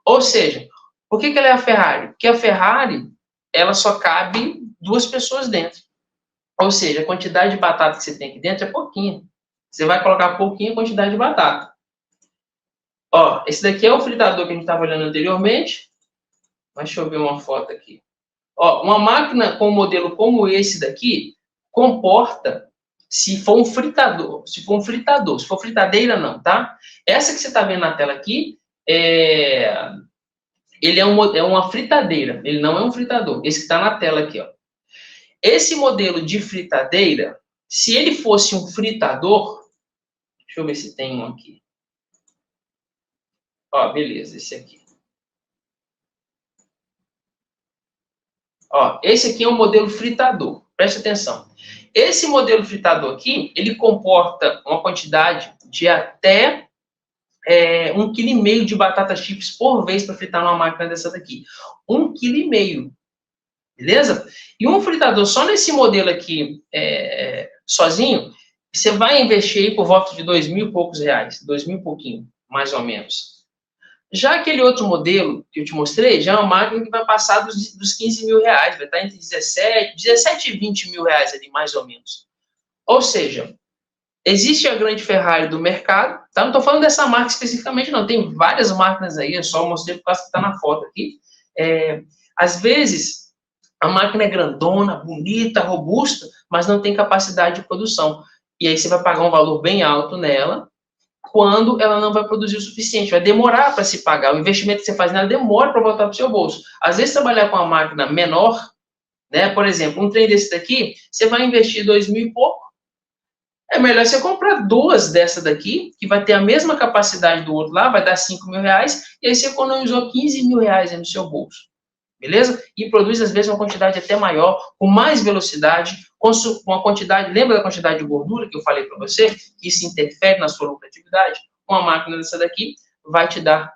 Ou seja, por que ela é a Ferrari? Porque a Ferrari, ela só cabe 2 pessoas dentro. Ou seja, a quantidade de batata que você tem aqui dentro é pouquinha. Você vai colocar pouquinha quantidade de batata. Ó, esse daqui é o fritador que a gente estava olhando anteriormente. Deixa eu ver uma foto aqui. Ó, uma máquina com um modelo como esse daqui comporta, se for um fritador, se for fritadeira não, tá? Essa que você está vendo na tela aqui, ele é uma fritadeira, ele não é um fritador. Esse que está na tela aqui, ó. Esse modelo de fritadeira, se ele fosse um fritador, deixa eu ver se tem um aqui. Ó, beleza, esse aqui. Ó, esse aqui é um modelo fritador, preste atenção. Esse modelo fritador aqui, ele comporta uma quantidade de até 1,5 kg de batata chips por vez para fritar numa máquina dessa daqui. 1,5 kg. Beleza? E um fritador só nesse modelo aqui, sozinho, você vai investir aí por volta de R$2.000 e poucos, 2.000 e pouquinho, mais ou menos. Já aquele outro modelo que eu te mostrei, já é uma máquina que vai passar dos 15 mil reais, vai estar entre 17 e 20 mil reais ali, mais ou menos. Ou seja, existe a grande Ferrari do mercado, tá? Não estou falando dessa marca especificamente, não. Tem várias máquinas aí, eu só mostrei por causa que está na foto aqui. Às vezes, a máquina é grandona, bonita, robusta, mas não tem capacidade de produção. E aí você vai pagar um valor bem alto nela, quando ela não vai produzir o suficiente. Vai demorar para se pagar. O investimento que você faz nela demora para voltar para o seu bolso. Às vezes, trabalhar com uma máquina menor, né? Por exemplo, um trem desse daqui, você vai investir 2.000 e pouco. é melhor você comprar 2 dessa daqui, que vai ter a mesma capacidade do outro lá, vai dar 5 mil reais, e aí você economizou 15 mil reais aí no seu bolso. Beleza? E produz, às vezes, uma quantidade até maior, com mais velocidade, com uma quantidade, lembra da quantidade de gordura que eu falei para você? Que isso interfere na sua lucratividade? Uma máquina dessa daqui vai te dar,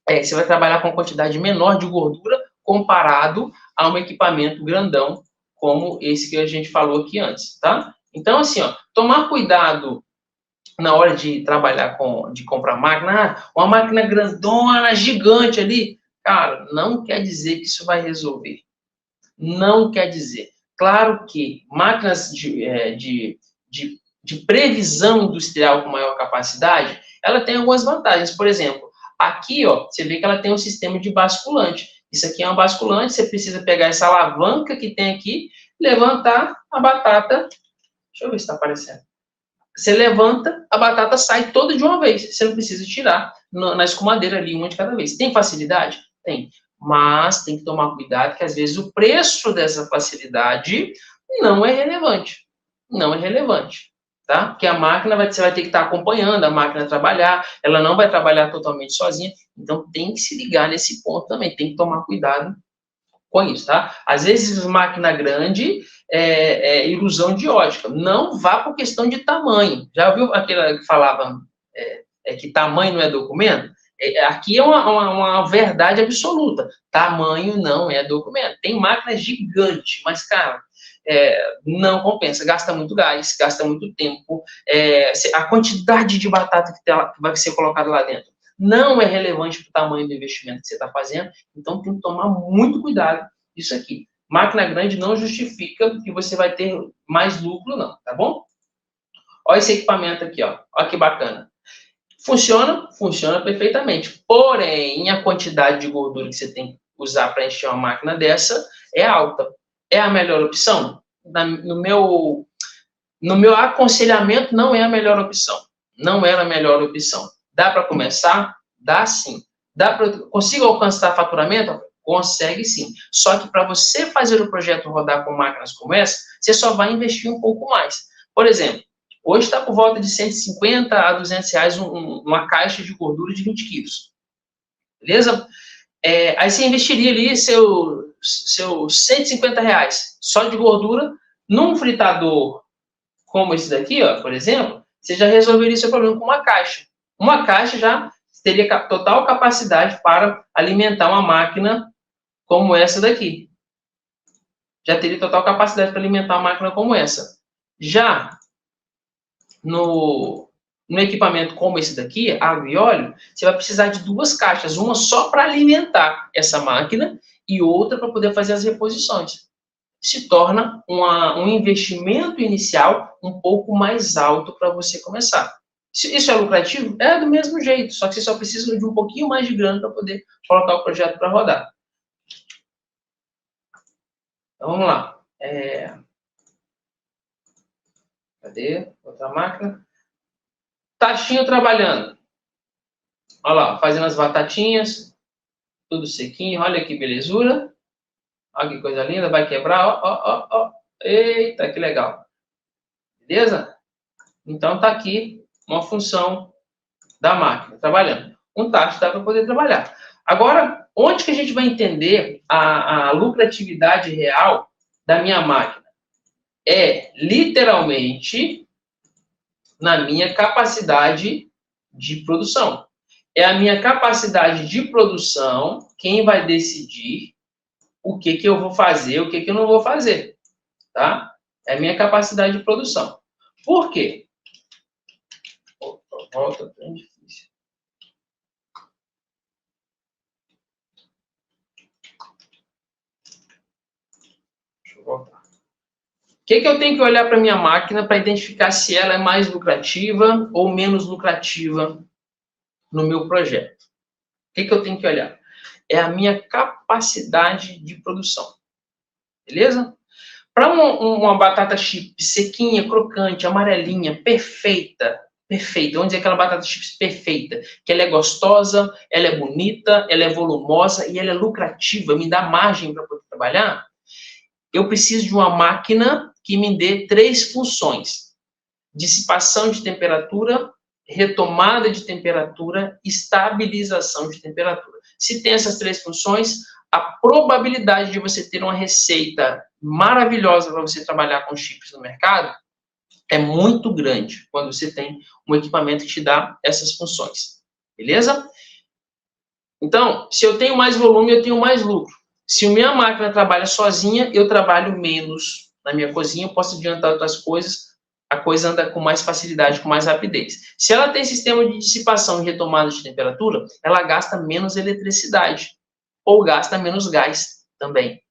você vai trabalhar com uma quantidade menor de gordura comparado a um equipamento grandão, como esse que a gente falou aqui antes, tá? Então, assim, ó, tomar cuidado na hora de trabalhar de comprar máquina, uma máquina grandona, gigante ali, cara, não quer dizer que isso vai resolver. Não quer dizer. Claro que máquinas de previsão industrial com maior capacidade, ela tem algumas vantagens. Por exemplo, aqui, ó, você vê que ela tem um sistema de basculante. Isso aqui é um basculante, você precisa pegar essa alavanca que tem aqui, levantar a batata. Deixa eu ver se está aparecendo. Você levanta, a batata sai toda de uma vez. Você não precisa tirar na escumadeira ali, uma de cada vez. Tem facilidade? Tem. Mas tem que tomar cuidado que, às vezes, o preço dessa facilidade não é relevante. Não é relevante. Tá? Porque a máquina, você vai ter que estar acompanhando a máquina trabalhar. Ela não vai trabalhar totalmente sozinha. Então, tem que se ligar nesse ponto também. Tem que tomar cuidado com isso, tá? Às vezes, máquina grande é ilusão de ótica. Não vá por questão de tamanho. Já viu aquela que falava que tamanho não é documento? Aqui é uma verdade absoluta. Tamanho não é documento. Tem máquina gigante, mas, cara, não compensa. Gasta muito gás, gasta muito tempo. A quantidade de batata que vai ser colocada lá dentro não é relevante para o tamanho do investimento que você está fazendo, então tem que tomar muito cuidado disso aqui. Máquina grande não justifica que você vai ter mais lucro, não, tá bom? Olha esse equipamento aqui, ó. Olha que bacana. Funciona? Funciona perfeitamente. Porém, a quantidade de gordura que você tem que usar para encher uma máquina dessa é alta. É a melhor opção? No meu aconselhamento, não é a melhor opção. Não é a melhor opção. Dá para começar? Dá sim. Consigo alcançar faturamento? Consegue sim. Só que para você fazer o projeto rodar com máquinas como essa, você só vai investir um pouco mais. Por exemplo, hoje está por volta de 150 a 200 reais uma caixa de gordura de 20 quilos. Beleza? Aí você investiria ali seus 150 reais só de gordura num fritador como esse daqui, ó, por exemplo, você já resolveria seu problema com uma caixa. Uma caixa já teria total capacidade para alimentar uma máquina como essa daqui. Já teria total capacidade para alimentar uma máquina como essa. Já no equipamento como esse daqui, água e óleo, você vai precisar de 2 caixas, uma só para alimentar essa máquina e outra para poder fazer as reposições. Se torna um investimento inicial um pouco mais alto para você começar. Isso é lucrativo? É do mesmo jeito, só que você só precisa de um pouquinho mais de grana para poder colocar o projeto para rodar. Então, vamos lá. Cadê? Outra máquina. Tachinho trabalhando. Olha lá, fazendo as batatinhas. Tudo sequinho. Olha que belezura. Olha que coisa linda. Vai quebrar. Ó. Eita, que legal. Beleza? Então, tá aqui uma função da máquina trabalhando. Um tacho dá para poder trabalhar. Agora, onde que a gente vai entender a lucratividade real da minha máquina? É literalmente na minha capacidade de produção. É a minha capacidade de produção quem vai decidir o que eu vou fazer, o que eu não vou fazer. Tá? É a minha capacidade de produção. Por quê? Volta, bem difícil. Deixa eu voltar. O que eu tenho que olhar para a minha máquina para identificar se ela é mais lucrativa ou menos lucrativa no meu projeto? O que eu tenho que olhar? É a minha capacidade de produção. Beleza? Para uma batata chips sequinha, crocante, amarelinha, perfeita, vamos dizer aquela batata chips perfeita, que ela é gostosa, ela é bonita, ela é volumosa e ela é lucrativa, me dá margem para poder trabalhar, eu preciso de uma máquina que me dê 3 funções. dissipação de temperatura, retomada de temperatura, estabilização de temperatura. Se tem essas três funções, a probabilidade de você ter uma receita maravilhosa para você trabalhar com chips no mercado é muito grande quando você tem um equipamento que te dá essas funções. Beleza? Então, se eu tenho mais volume, eu tenho mais lucro. Se a minha máquina trabalha sozinha, eu trabalho menos na minha cozinha, eu posso adiantar outras coisas, a coisa anda com mais facilidade, com mais rapidez. Se ela tem sistema de dissipação e retomada de temperatura, ela gasta menos eletricidade ou gasta menos gás também.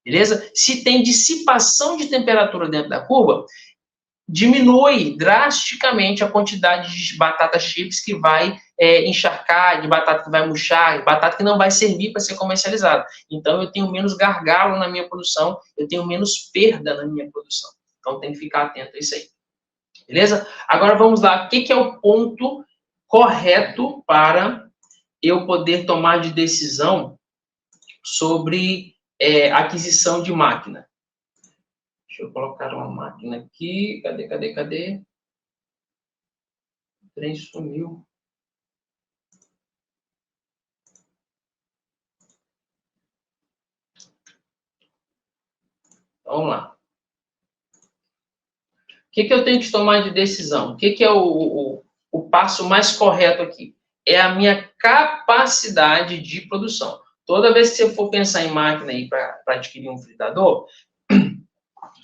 Beleza? Se tem dissipação de temperatura dentro da cuba, diminui drasticamente a quantidade de batata chips que vai encharcar, de batata que vai murchar, de batata que não vai servir para ser comercializada. Então, eu tenho menos gargalo na minha produção, eu tenho menos perda na minha produção. Então, tem que ficar atento a isso aí. Beleza? Agora, vamos lá. O que é o ponto correto para eu poder tomar de decisão sobre aquisição de máquina? Deixa eu colocar uma máquina aqui. Cadê? O trem sumiu. Vamos lá. O que eu tenho que tomar de decisão? O que é o passo mais correto aqui? É a minha capacidade de produção. Toda vez que você for pensar em máquina aí para adquirir um fritador,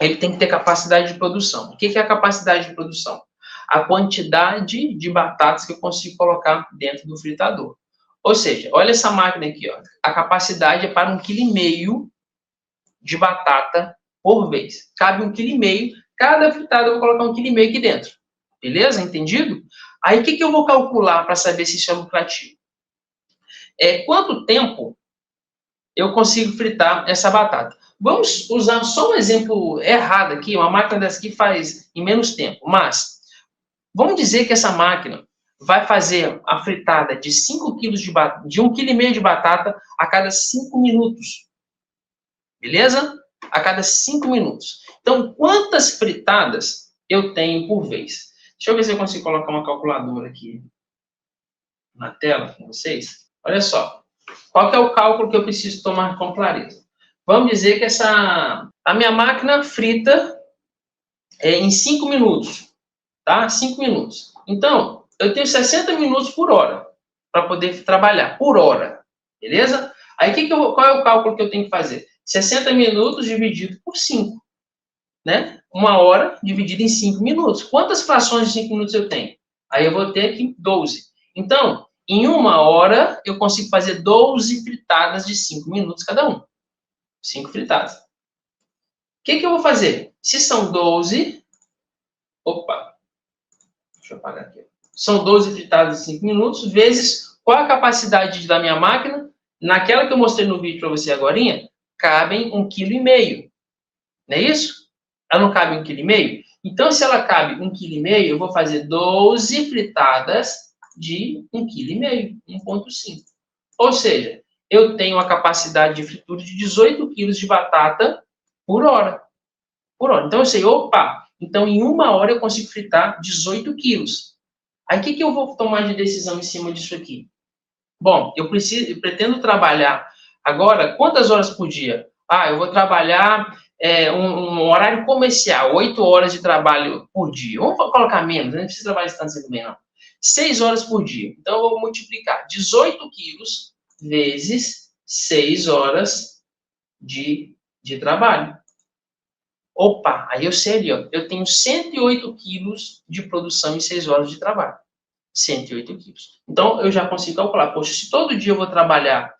ele tem que ter capacidade de produção. O que é a capacidade de produção? A quantidade de batatas que eu consigo colocar dentro do fritador. Ou seja, olha essa máquina aqui, ó. A capacidade é para 1,5 kg de batata por vez. Cabe 1,5 kg. Cada fritada eu vou colocar 1,5 kg aqui dentro. Beleza? Entendido? Aí o que eu vou calcular para saber se isso é lucrativo? Quanto tempo eu consigo fritar essa batata? Vamos usar só um exemplo errado aqui, uma máquina dessa aqui faz em menos tempo, mas vamos dizer que essa máquina vai fazer a fritada de 5 kg de 1,5 kg de batata a cada 5 minutos. Beleza? A cada 5 minutos. Então, quantas fritadas eu tenho por vez? Deixa eu ver se eu consigo colocar uma calculadora aqui na tela com vocês. Olha só. Qual que é o cálculo que eu preciso tomar com clareza? Vamos dizer que a minha máquina frita em 5 minutos. Tá? 5 minutos. Então, eu tenho 60 minutos por hora para poder trabalhar. Por hora. Beleza? Aí, qual é o cálculo que eu tenho que fazer? 60 minutos dividido por 5. Né? 1 hora dividida em 5 minutos. Quantas frações de 5 minutos eu tenho? Aí eu vou ter aqui 12. Então, em 1 hora, eu consigo fazer 12 fritadas de 5 minutos cada um. 5 fritadas. O que eu vou fazer? Se são 12... Opa! Deixa eu apagar aqui. São 12 fritadas de 5 minutos, vezes qual a capacidade da minha máquina? Naquela que eu mostrei no vídeo para você agorinha, cabem 1,5 kg. Não é isso? Ela não cabe 1,5 kg? Então, se ela cabe 1,5 kg, eu vou fazer 12 fritadas de 1,5 kg, 1,5. Ou seja, eu tenho a capacidade de fritura de 18 kg de batata por hora. Então, eu sei, opa, então em 1 hora eu consigo fritar 18 quilos. Aí, o que eu vou tomar de decisão em cima disso aqui? Bom, eu pretendo trabalhar agora, quantas horas por dia? Eu vou trabalhar um horário comercial, 8 horas de trabalho por dia. Vamos colocar menos, não precisa trabalhar tanto assim também, não. 6 horas por dia. Então, eu vou multiplicar 18 quilos vezes 6 horas de trabalho. Opa, aí eu sei ali, ó, eu tenho 108 quilos de produção em 6 horas de trabalho. 108 quilos. Então, eu já consigo calcular. Poxa, se todo dia eu vou trabalhar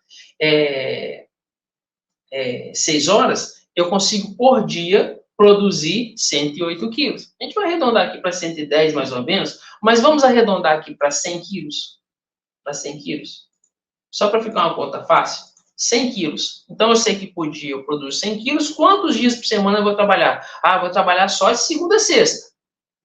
6 horas, eu consigo, por dia, produzir 108 quilos. A gente vai arredondar aqui para 110, mais ou menos, mas vamos arredondar aqui para 100 quilos. Para 100 quilos. Só para ficar uma conta fácil. 100 quilos. Então, eu sei que por dia eu produzo 100 quilos. Quantos dias por semana eu vou trabalhar? Vou trabalhar só de segunda a sexta.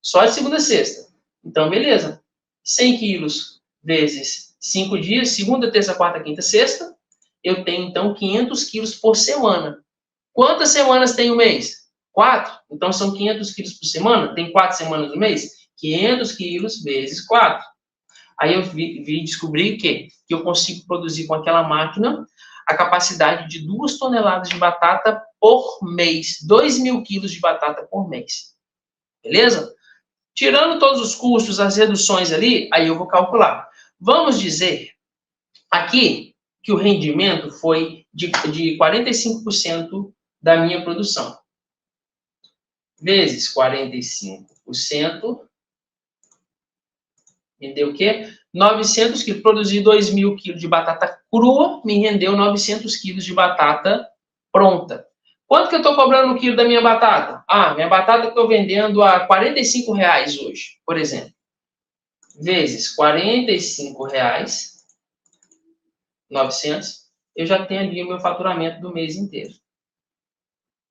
Só de segunda a sexta. Então, beleza. 100 quilos vezes 5 dias, segunda, terça, quarta, quinta, sexta, eu tenho, então, 500 quilos por semana. Quantas semanas tem o mês? 4? Então, são 500 quilos por semana? Tem 4 semanas no mês? 500 quilos vezes 4. Aí eu descobri que eu consigo produzir com aquela máquina a capacidade de 2 toneladas de batata por mês. 2.000 quilos de batata por mês. Beleza? Tirando todos os custos, as reduções ali, aí eu vou calcular. Vamos dizer aqui que o rendimento foi de 45% da minha produção. Vezes 45%, me deu o quê? 900 quilos. Produzir 2.000 quilos de batata crua, me rendeu 900 quilos de batata pronta. Quanto que eu estou cobrando no quilo da minha batata? Ah, minha batata eu estou vendendo a R$45 hoje, por exemplo. Vezes R$45, 900, eu já tenho ali o meu faturamento do mês inteiro.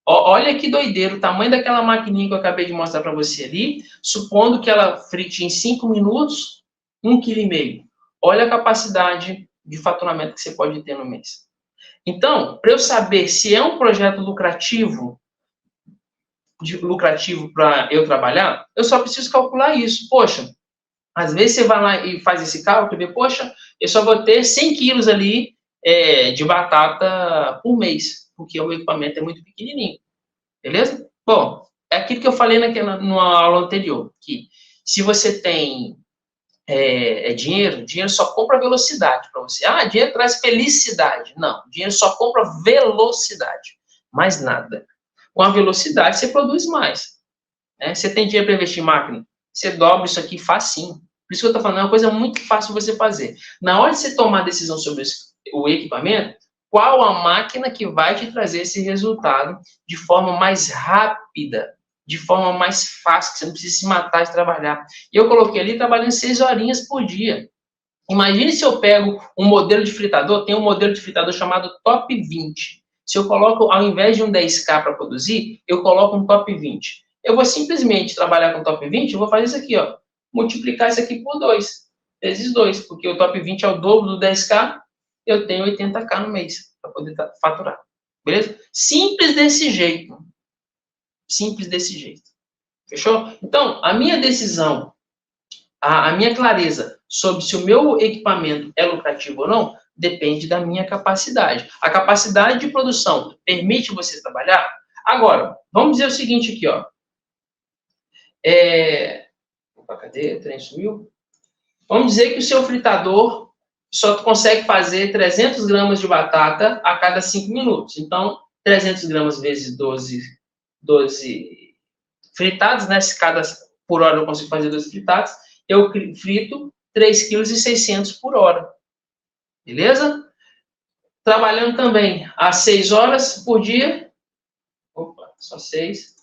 Olha que doideiro, o tamanho daquela maquininha que eu acabei de mostrar para você ali, supondo que ela frite em 5 minutos, 1,5 kg. Olha a capacidade de faturamento que você pode ter no mês. Então, para eu saber se é um projeto lucrativo para eu trabalhar, eu só preciso calcular isso. Poxa, às vezes você vai lá e faz esse cálculo e vê, poxa, eu só vou ter 100 quilos ali de batata por mês, porque o equipamento é muito pequenininho. Beleza? Bom, é aquilo que eu falei numa aula anterior, que se você tem dinheiro, dinheiro só compra velocidade para você. Ah, dinheiro traz felicidade. Não, dinheiro só compra velocidade, mais nada. Com a velocidade, você produz mais. Né? Você tem dinheiro para investir em máquina? Você dobra isso aqui facinho. Por isso que eu estou falando, é uma coisa muito fácil você fazer. Na hora de você tomar a decisão sobre o equipamento, qual a máquina que vai te trazer esse resultado de forma mais rápida, de forma mais fácil, que você não precisa se matar de trabalhar. E eu coloquei ali trabalhando 6 horinhas por dia. Imagine se eu pego um modelo de fritador, tem um modelo de fritador chamado Top 20. Se eu coloco, ao invés de um 10K para produzir, eu coloco um Top 20. Eu vou simplesmente trabalhar com Top 20, eu vou fazer isso aqui, ó, multiplicar isso aqui por 2, vezes 2, porque o Top 20 é o dobro do 10K, eu tenho 80K no mês para poder faturar. Beleza? Simples desse jeito. Simples desse jeito. Fechou? Então, a minha decisão, a minha clareza sobre se o meu equipamento é lucrativo ou não, depende da minha capacidade. A capacidade de produção permite você trabalhar? Agora, vamos dizer o seguinte aqui, ó. Opa, cadê? O trem sumiu? Vamos dizer que o seu fritador só consegue fazer 300 gramas de batata a cada 5 minutos. Então, 300 gramas vezes 12 fritados, né? Se por hora eu consigo fazer 12 fritados, eu frito 3,6 kg por hora. Beleza? Trabalhando também às 6 horas por dia. Opa, só 6.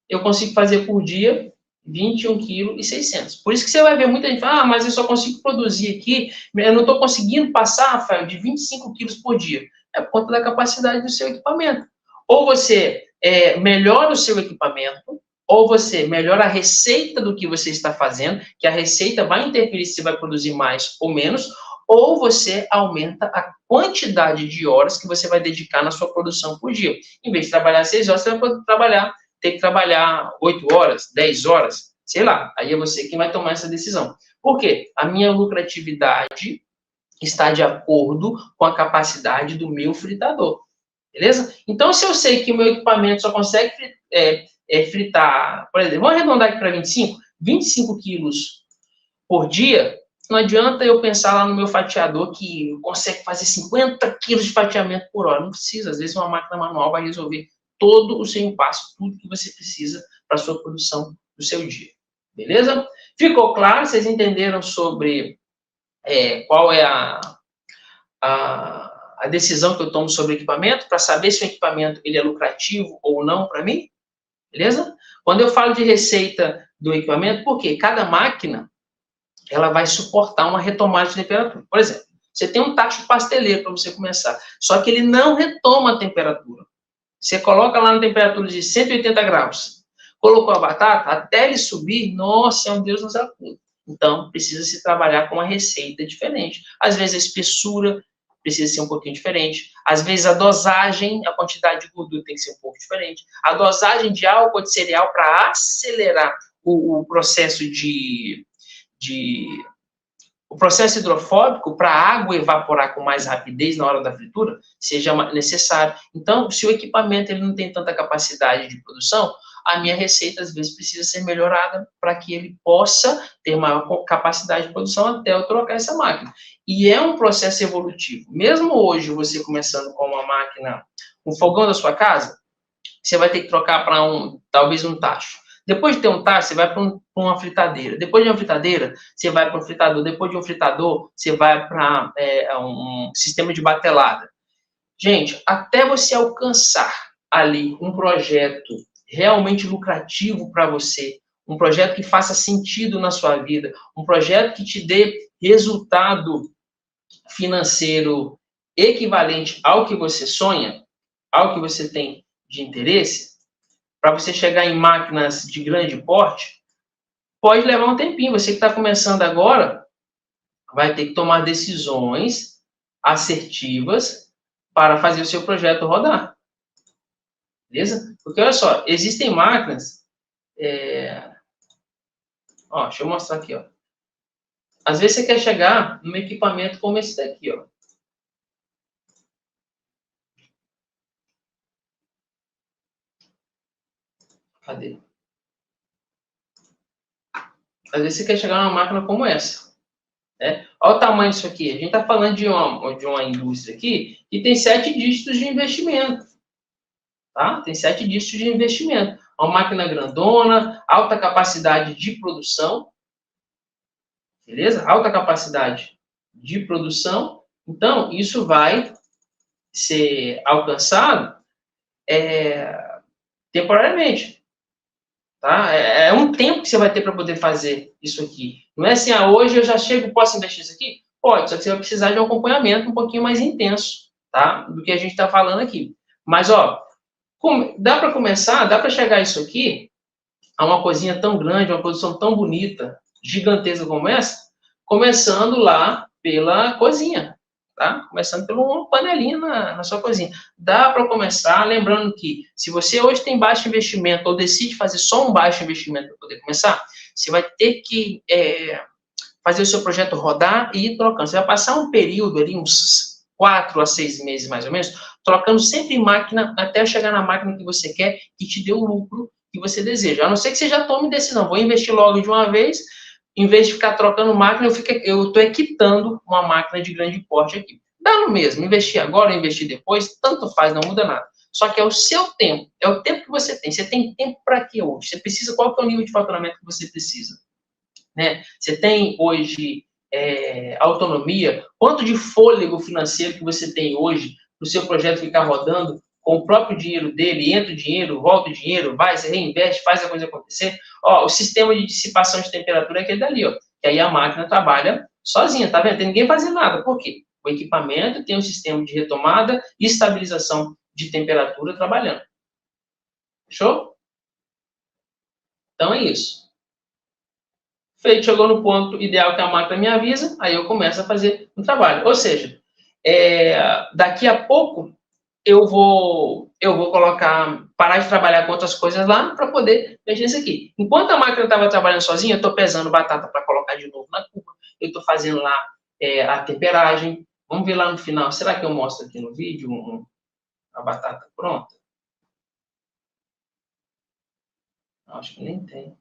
Eu consigo fazer por dia 21,6 kg. Por isso que você vai ver muita gente falar, mas eu só consigo produzir aqui, eu não estou conseguindo passar, Rafael, de 25 quilos por dia. É por conta da capacidade do seu equipamento. Ou você melhora o seu equipamento, ou você melhora a receita do que você está fazendo, que a receita vai interferir se você vai produzir mais ou menos, ou você aumenta a quantidade de horas que você vai dedicar na sua produção por dia. Em vez de trabalhar 6 horas, você vai ter que trabalhar 8 horas, 10 horas, sei lá. Aí é você quem vai tomar essa decisão. Por quê? A minha lucratividade está de acordo com a capacidade do meu fritador. Beleza? Então, se eu sei que o meu equipamento só consegue fritar, por exemplo, vamos arredondar aqui para 25 quilos por dia, não adianta eu pensar lá no meu fatiador que consegue fazer 50 quilos de fatiamento por hora. Não precisa. Às vezes uma máquina manual vai resolver todo o seu impasse, tudo que você precisa para a sua produção do seu dia. Beleza? Ficou claro? Vocês entenderam sobre qual é a decisão que eu tomo sobre o equipamento, para saber se o equipamento ele é lucrativo ou não para mim? Beleza? Quando eu falo de receita do equipamento, por quê? Cada máquina ela vai suportar uma retomada de temperatura. Por exemplo, você tem um tacho pasteleiro para você começar, só que ele não retoma a temperatura. Você coloca lá na temperatura de 180 graus, colocou a batata, até ele subir, nossa, é um Deus nos acuda. Então, precisa se trabalhar com uma receita diferente. Às vezes a espessura precisa ser um pouquinho diferente. Às vezes a dosagem, a quantidade de gordura tem que ser um pouco diferente. A dosagem de álcool de cereal para acelerar o processo o processo hidrofóbico para a água evaporar com mais rapidez na hora da fritura seja necessário. Então, se o equipamento ele não tem tanta capacidade de produção, a minha receita, às vezes, precisa ser melhorada para que ele possa ter maior capacidade de produção até eu trocar essa máquina. E é um processo evolutivo. Mesmo hoje, você começando com uma máquina, um fogão da sua casa, você vai ter que trocar para talvez um tacho. Depois de ter um tacho, você vai para uma fritadeira. Depois de uma fritadeira, você vai para um fritador. Depois de um fritador, você vai para um sistema de batelada. Gente, até você alcançar ali um projeto realmente lucrativo para você, um projeto que faça sentido na sua vida, um projeto que te dê resultado financeiro equivalente ao que você sonha, ao que você tem de interesse, para você chegar em máquinas de grande porte, pode levar um tempinho. Você que está começando agora, vai ter que tomar decisões assertivas para fazer o seu projeto rodar. Beleza? Porque, olha só, existem máquinas... Ó, deixa eu mostrar aqui, ó. Às vezes você quer chegar num equipamento como esse daqui, ó. Cadê? Às vezes você quer chegar numa máquina como essa. Né? Olha o tamanho disso aqui. A gente está falando de uma indústria aqui que tem 7 dígitos de investimento. Tá? Tem 7 dígitos de investimento. Uma máquina grandona, alta capacidade de produção. Beleza? Alta capacidade de produção. Então, isso vai ser alcançado temporariamente. Tá? É um tempo que você vai ter para poder fazer isso aqui. Não é assim, hoje eu já chego e posso investir isso aqui? Pode, só que você vai precisar de um acompanhamento um pouquinho mais intenso, tá? Do que a gente está falando aqui. Mas, ó, dá para começar, dá para chegar isso aqui a uma coisinha tão grande, uma produção tão bonita, gigantesca como essa, começando lá pela cozinha, tá? Começando por uma panelinha na sua cozinha. Dá para começar, lembrando que se você hoje tem baixo investimento ou decide fazer só um baixo investimento para poder começar, você vai ter que fazer o seu projeto rodar e ir trocando. Você vai passar um período ali, uns 4 a 6 meses mais ou menos, trocando sempre máquina até chegar na máquina que você quer, que te dê o lucro que você deseja. A não ser que você já tome decisão, vou investir logo de uma vez, em vez de ficar trocando máquina, eu estou quitando uma máquina de grande porte aqui. Dá no mesmo, investir agora, investir depois, tanto faz, não muda nada. Só que é o seu tempo, é o tempo que você tem. Você tem tempo para quê hoje? Você precisa, qual que é o nível de faturamento que você precisa? Né? Você tem hoje autonomia? Quanto de fôlego financeiro que você tem hoje para o seu projeto ficar rodando com o próprio dinheiro dele, entra o dinheiro, volta o dinheiro, vai, você reinveste, faz a coisa acontecer. Ó, o sistema de dissipação de temperatura é aquele dali, ó, que aí a máquina trabalha sozinha, tá vendo? Tem ninguém fazendo nada. Por quê? O equipamento tem um sistema de retomada e estabilização de temperatura trabalhando. Fechou? Então é isso. Feito, chegou no ponto ideal que a máquina me avisa, aí eu começo a fazer um trabalho. Ou seja, daqui a pouco eu vou parar de trabalhar com outras coisas lá para poder mexer nisso aqui. Enquanto a máquina estava trabalhando sozinha, eu estou pesando batata para colocar de novo na cuba, eu estou fazendo lá a temperagem. Vamos ver lá no final, será que eu mostro aqui no vídeo a batata pronta? Acho que nem tem.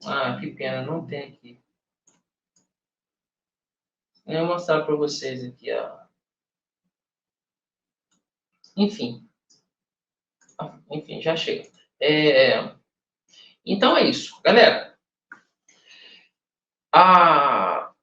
Ah, que pena, não tem aqui. Eu vou mostrar para vocês aqui, ó. Enfim, já chega. Então é isso, galera. A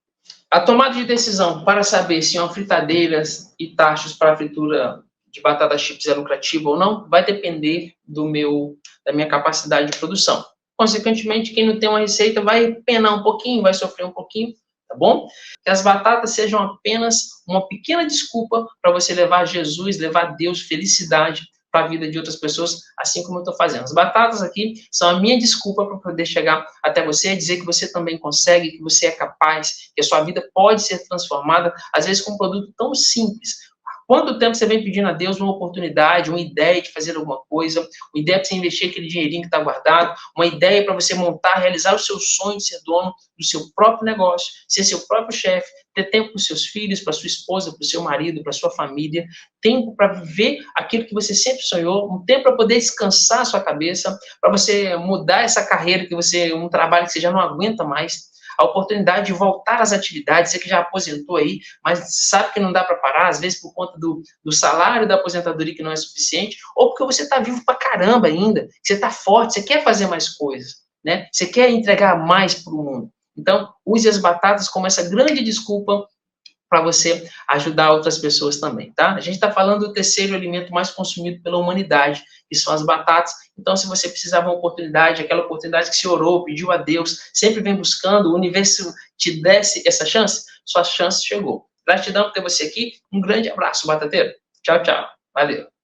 tomada de decisão para saber se uma fritadeira e tachos para fritura de batata chips é lucrativa ou não vai depender da minha capacidade de produção. Consequentemente, quem não tem uma receita vai penar um pouquinho, vai sofrer um pouquinho, tá bom? Que as batatas sejam apenas uma pequena desculpa para você levar Jesus, levar Deus felicidade para a vida de outras pessoas, assim como eu estou fazendo. As batatas aqui são a minha desculpa para poder chegar até você e dizer que você também consegue, que você é capaz, que a sua vida pode ser transformada, às vezes com um produto tão simples. Quanto tempo você vem pedindo a Deus uma oportunidade, uma ideia de fazer alguma coisa, uma ideia para você investir aquele dinheirinho que está guardado, uma ideia para você montar, realizar o seu sonho de ser dono do seu próprio negócio, ser seu próprio chefe, ter tempo para os seus filhos, para sua esposa, para o seu marido, para sua família, tempo para viver aquilo que você sempre sonhou, um tempo para poder descansar a sua cabeça, para você mudar essa carreira um trabalho que você já não aguenta mais, a oportunidade de voltar às atividades, você que já aposentou aí, mas sabe que não dá para parar, às vezes por conta do salário da aposentadoria que não é suficiente, ou porque você está vivo para caramba ainda, você está forte, você quer fazer mais coisas, né? Você quer entregar mais para o mundo. Então, use as batatas como essa grande desculpa para você ajudar outras pessoas também, tá? A gente está falando do terceiro alimento mais consumido pela humanidade, que são as batatas. Então, se você precisava de uma oportunidade, aquela oportunidade que você orou, pediu a Deus, sempre vem buscando, o universo te desse essa chance, sua chance chegou. Gratidão por ter você aqui, um grande abraço, batateiro. Tchau, tchau. Valeu.